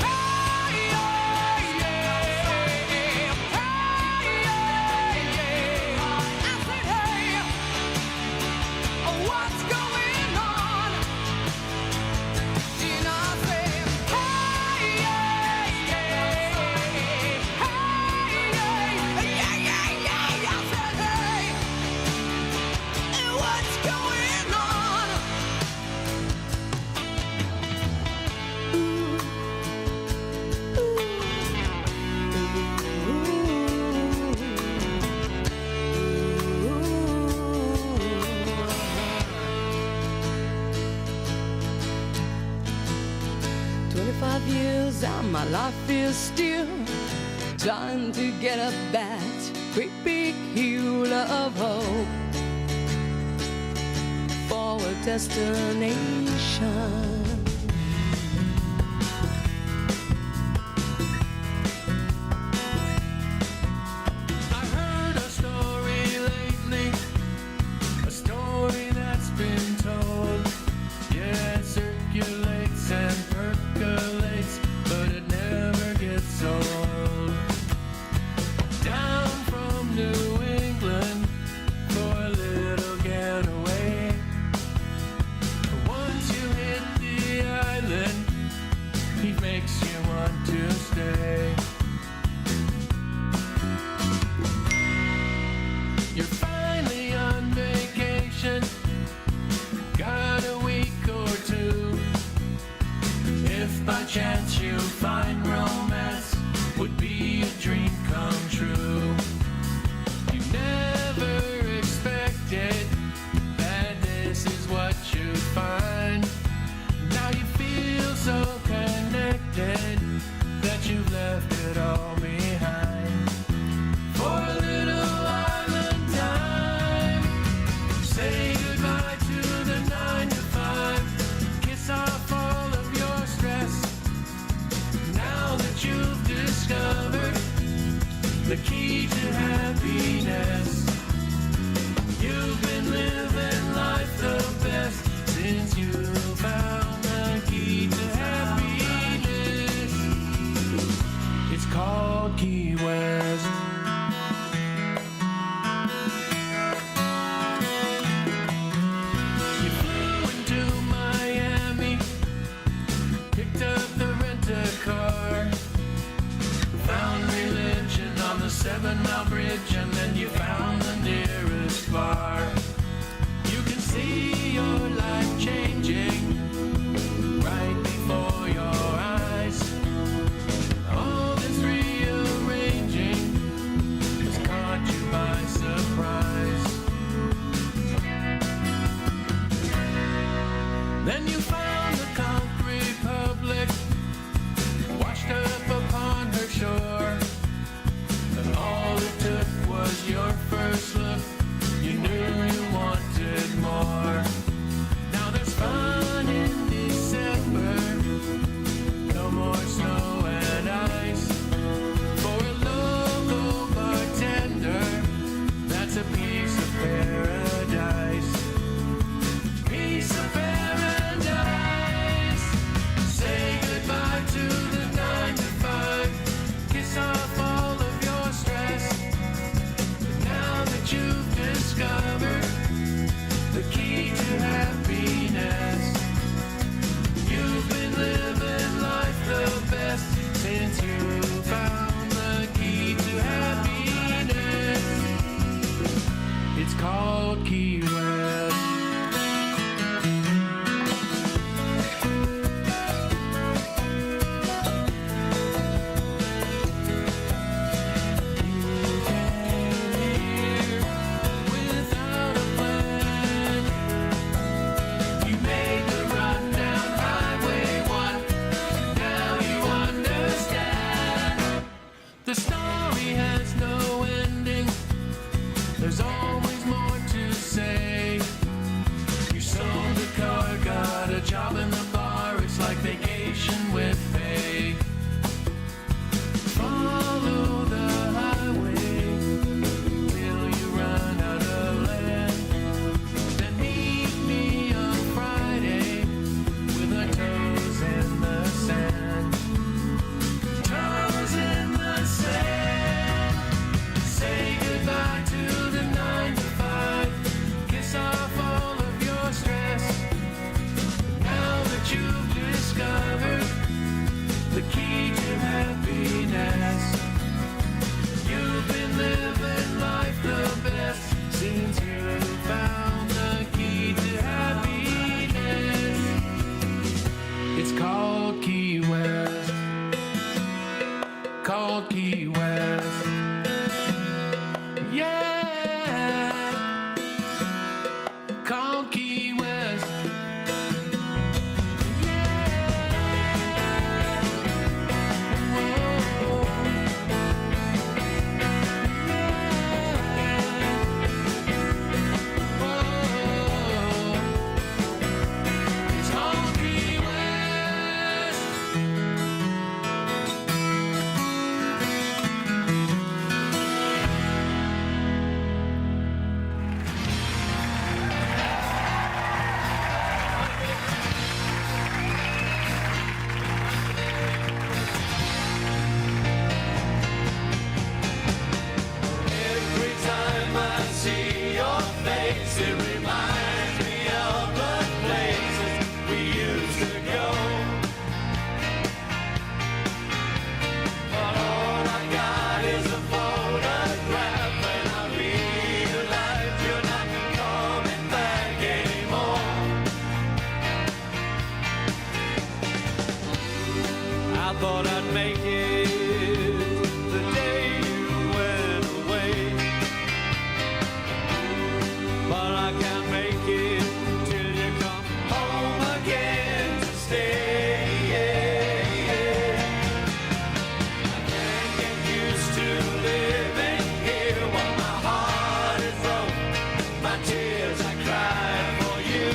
say, what's going on? And I say, what's going on? Years and my life is still trying to get up that great big hill of hope for a destination. I heard a story lately, a story that's been told. Yeah, it circulates and percolates, but it never gets old. Down from New England for a little getaway. Once you hit the island, he makes you want to stay. You're finally on vacation, got a week or two. If by chance you find romance, would be a dream come true. You never expected that this is what you'd find. Now you feel so connected that you've left it all behind. For a little island time, say goodbye to the 7-mile bridge, and then you found the nearest bar. You can see your life changing right before your eyes. All this rearranging has caught you by surprise. Then you found the Conch Republic, washed up upon her shore. And all it took was your first look. You knew you wanted more. Now there's fun in December, no more snow and ice. For a local bartender, that's a piece of paradise. Piece of paradise. Say goodbye to the 9 to 5. Kiss off all of your stress. But now that you've discovered the key to happiness, you've been living life the best since you found the key to happiness. It's called Key West. Without a plan, you made the run down Highway 1. Now you understand. The story has no ending. There's always more to say. You sold the car, got a job in the bar. It's like vacation with pay. Follow the highway till you run out of land. Then meet me on Friday with our toes in the sand. Toes in the sand. Say goodbye to the 9 to 5. Kiss off all of your stress. Now that you've discovered the key to happiness, you've been living life the best since you found the key to happiness. It's called Key West. Called Key West. Yeah. Called Key West. It's called Key West. Every time I see your face, it reminds me of the places we used to go. But all I got is a photograph, and I realize you're not coming back anymore. I thought I'd make it the day you went away, but I can't make it till you come home again to stay. I can't get used to living here while my heart is broke. My tears I cried for you.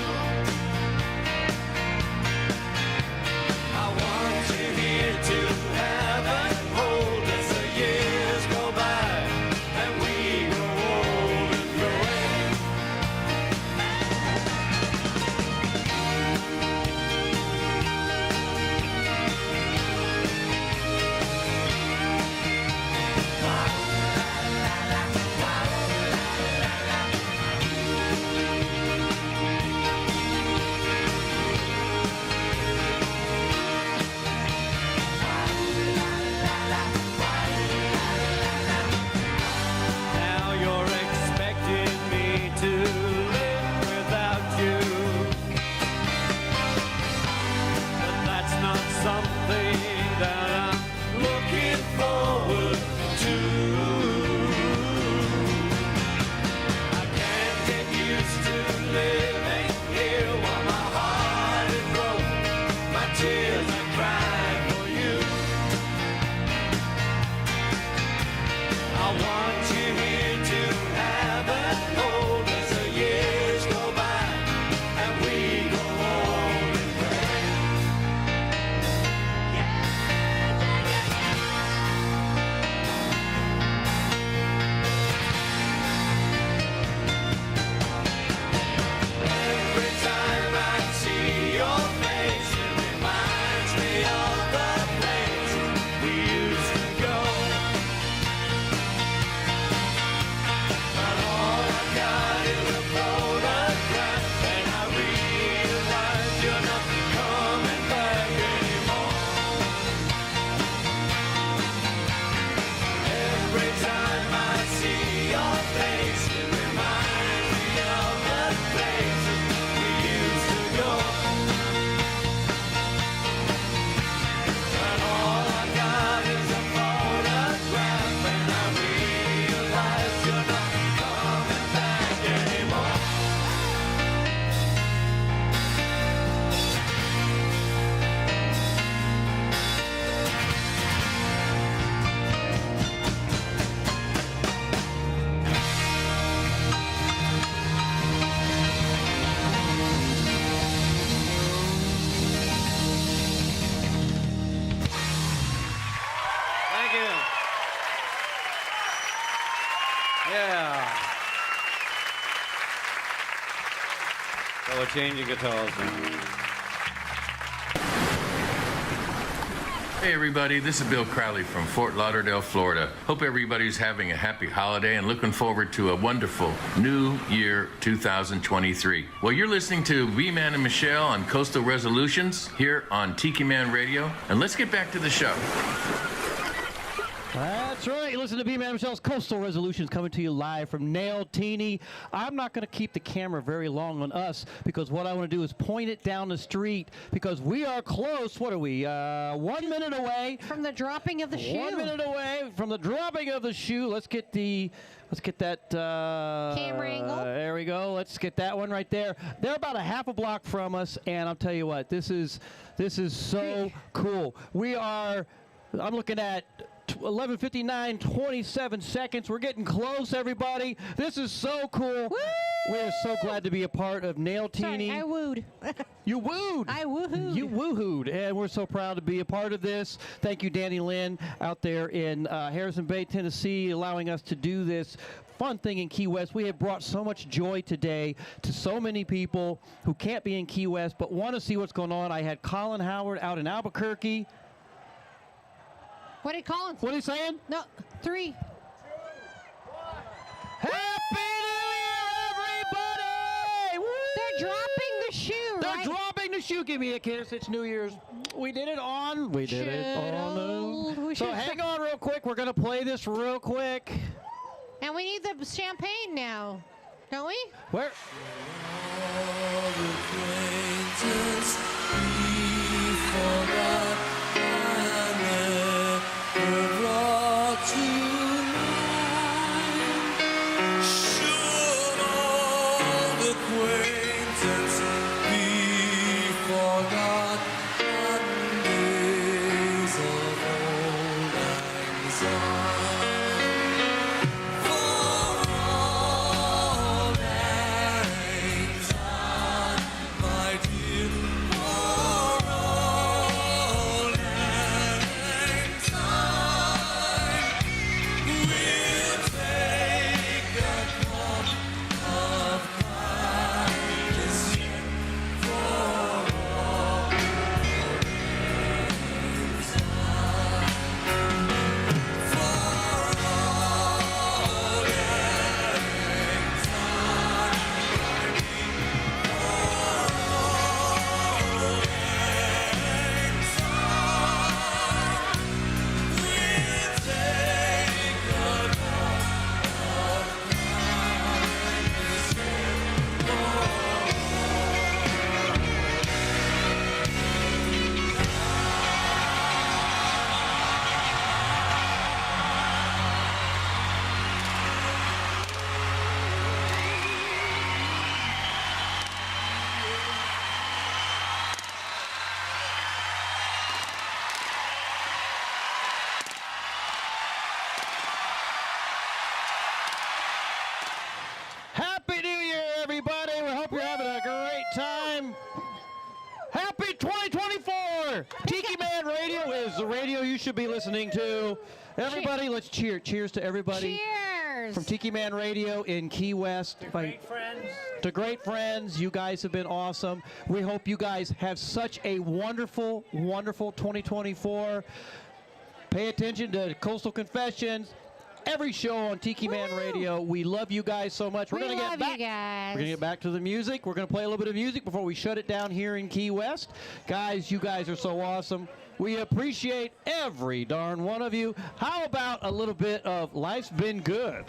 I want you here to have a Yeah. So we're changing guitars now. Hey everybody, this is Bill Crowley from Fort Lauderdale, Florida. Hope everybody's having a happy holiday and looking forward to a wonderful new year 2023. Well, you're listening to B-Man and Michelle on Coastal Resolutions here on Tiki Man Radio, and let's get back to the show. That's right. Listen to B-Man Michelle's Coastal Resolutions coming to you live from Nailtini. I'm not going to keep the camera very long on us because what I want to do is point it down the street because we are close. What are we? 1 minute away from the dropping of the shoe. 1 minute away from the dropping of the shoe. Let's get that camera angle. There we go. Let's get that one right there. They're about a half a block from us, and I'll tell you what, this is so cool. I'm looking at 11:59, 27 seconds. We're getting close, everybody. This is so cool. Woo! We're so glad to be a part of Nailtini. Sorry, I wooed. You wooed. I woohooed. You woohooed, and we're so proud to be a part of this. Thank you, Danny Lynn, out there in Harrison Bay, Tennessee, allowing us to do this fun thing in Key West. We have brought so much joy today to so many people who can't be in Key West but want to see what's going on. I had Colin Howard out in Albuquerque. What did Colin? What are you saying? No, 3. Happy New Year, everybody! Woo! They're dropping the shoe, They're right? dropping the shoe. Give me a kiss. It's New Year's. We did it on. So hang on real quick. We're going to play this real quick. And we need the champagne now, don't we? Where? Happy New Year, everybody. We hope you're having a great time. Happy 2024. Tiki Man Radio is the radio you should be listening to. Everybody, let's cheer. Cheers to everybody. Cheers. From Tiki Man Radio in Key West. Great friends. To great friends. You guys have been awesome. We hope you guys have such a wonderful, wonderful 2024. Pay attention to Coastal Confessions. Every show on Tiki Man Radio. We love you guys so much. We're We gonna love get back. you guys. We're gonna get back to the music. We're gonna play a little bit of music before we shut it down here in Key West. Guys, you guys are so awesome. We appreciate every darn one of you. How about a little bit of Life's Been Good?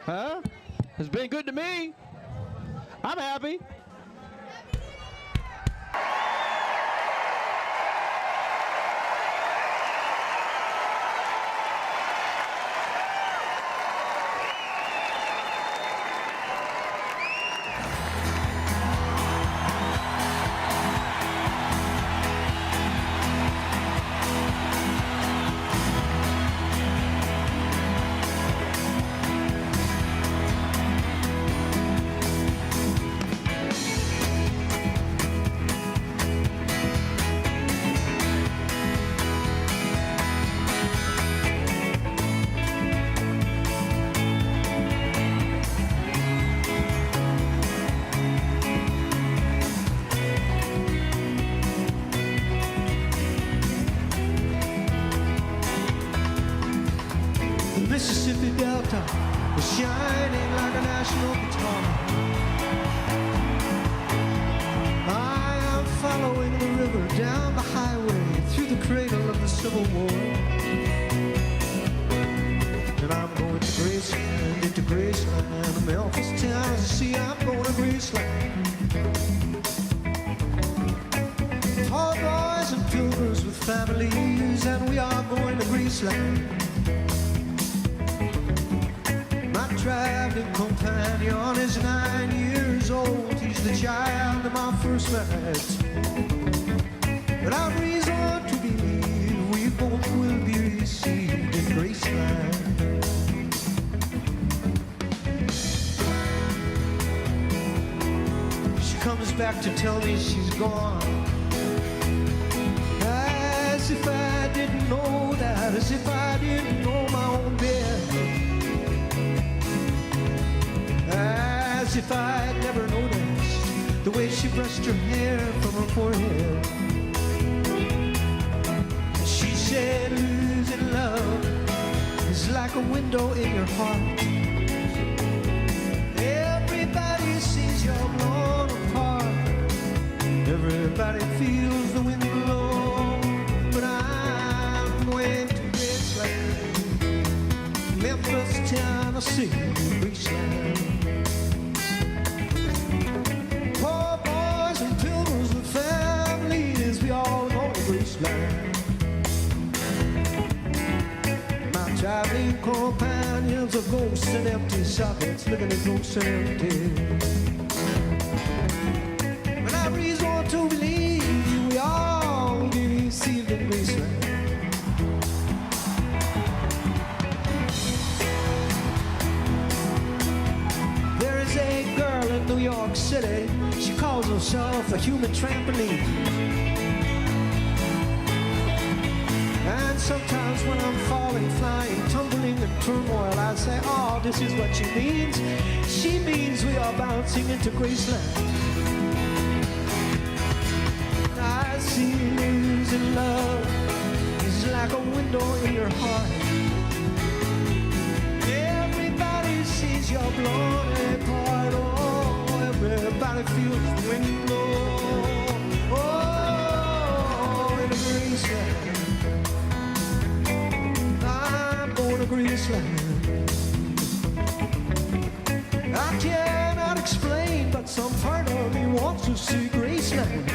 Huh? It's been good to me. I'm happy. Mississippi Delta is shining like a national guitar. I am following the river down the highway through the cradle of the Civil War. And I'm going to Graceland, into Graceland, Memphis, Tennessee. I'm going to Graceland. Tall boys and pilgrims with families, and we are going to Graceland. My traveling companion is 9 years old. He's the child of my first marriage. But I've reason to believe we both will be received in Graceland. She comes back to tell me she's gone. As if I didn't know that, as if I didn't know my own bed. As if I'd never noticed the way she brushed her hair from her forehead. She said losing love is like a window in your heart. Everybody sees you're blown apart. Everybody feels the wind blow. But I'm going to Graceland, Memphis, Tennessee, Graceland. Poor boys and pilgrims with families, we all go to Graceland. My traveling companions are ghosts and empty sockets, living in ghosts and empty. But I have reason to believe we all will be received in Graceland. There is a girl in New York City. She calls herself a human trampoline. And sometimes when I'm falling, flying, tumbling in turmoil, I say, oh, this is what she means. She means we are bouncing into Graceland. I see losing love is like a window in your heart. Everybody sees you're blown apart. Oh, everybody feels the wind blow. Oh, in Graceland. I'm going to Graceland. I cannot explain, but some part of me wants to see Graceland.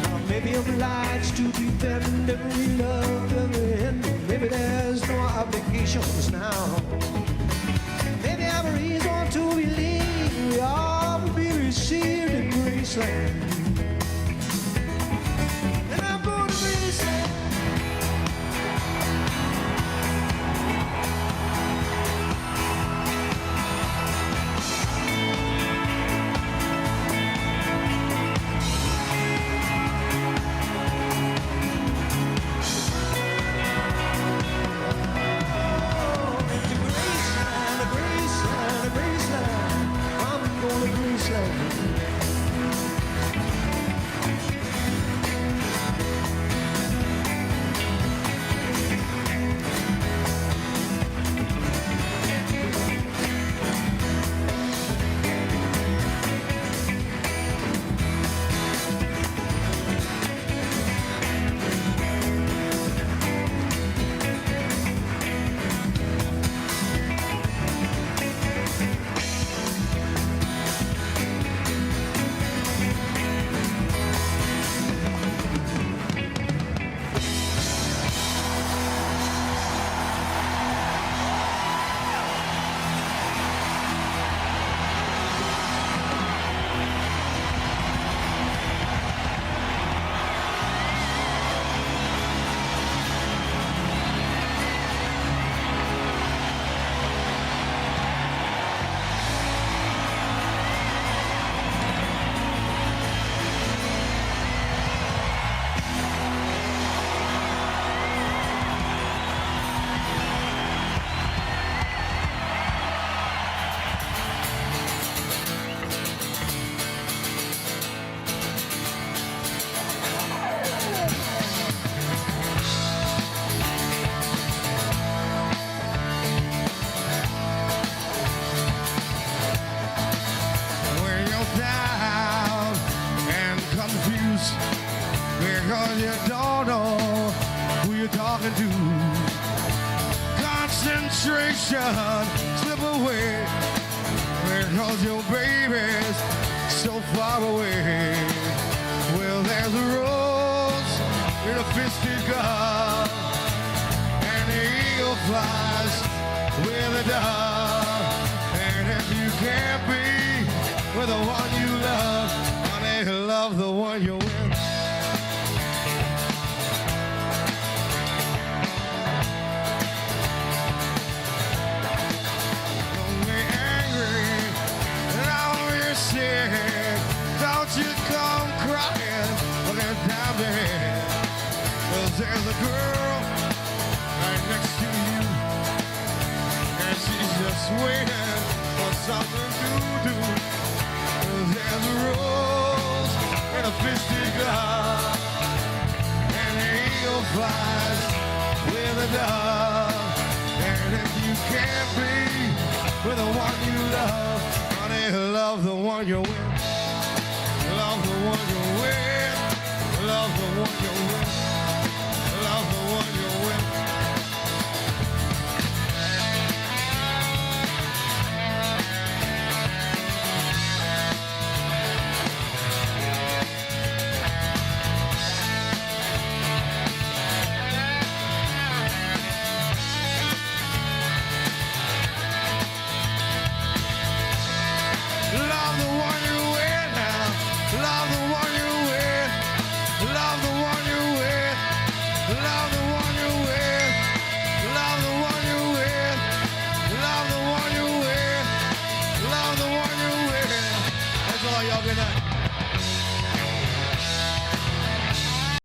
Now maybe I'm obliged to defend every love, every end. Maybe there's no obligations now. Maybe I have a reason to believe we all will be received in Graceland. And I'm going to Graceland. because you don't know who you're talking to. Concentration slip away because your baby's so far away. Well, there's a rose in a fisted glove, and the eagle flies with a dove. And if you can't be with the one you love, honey, love the one you're with. Don't you come crying when it's down to head. 'Cause there's a girl right next to you, and she's just waiting for something to do. 'Cause there's a rose in a fisted glove, and the eagle flies with a dove. And if you can't be with the one you love, love the one you're with. Love the one you're with. Love the one you're with. Love the one you're with. Love the one you're with now. Love the one you're with. Love the one you're with. Love the one you're with. Love the one you're with. Love the one you're with. Love the one you're with. That's all, y'all. Good night.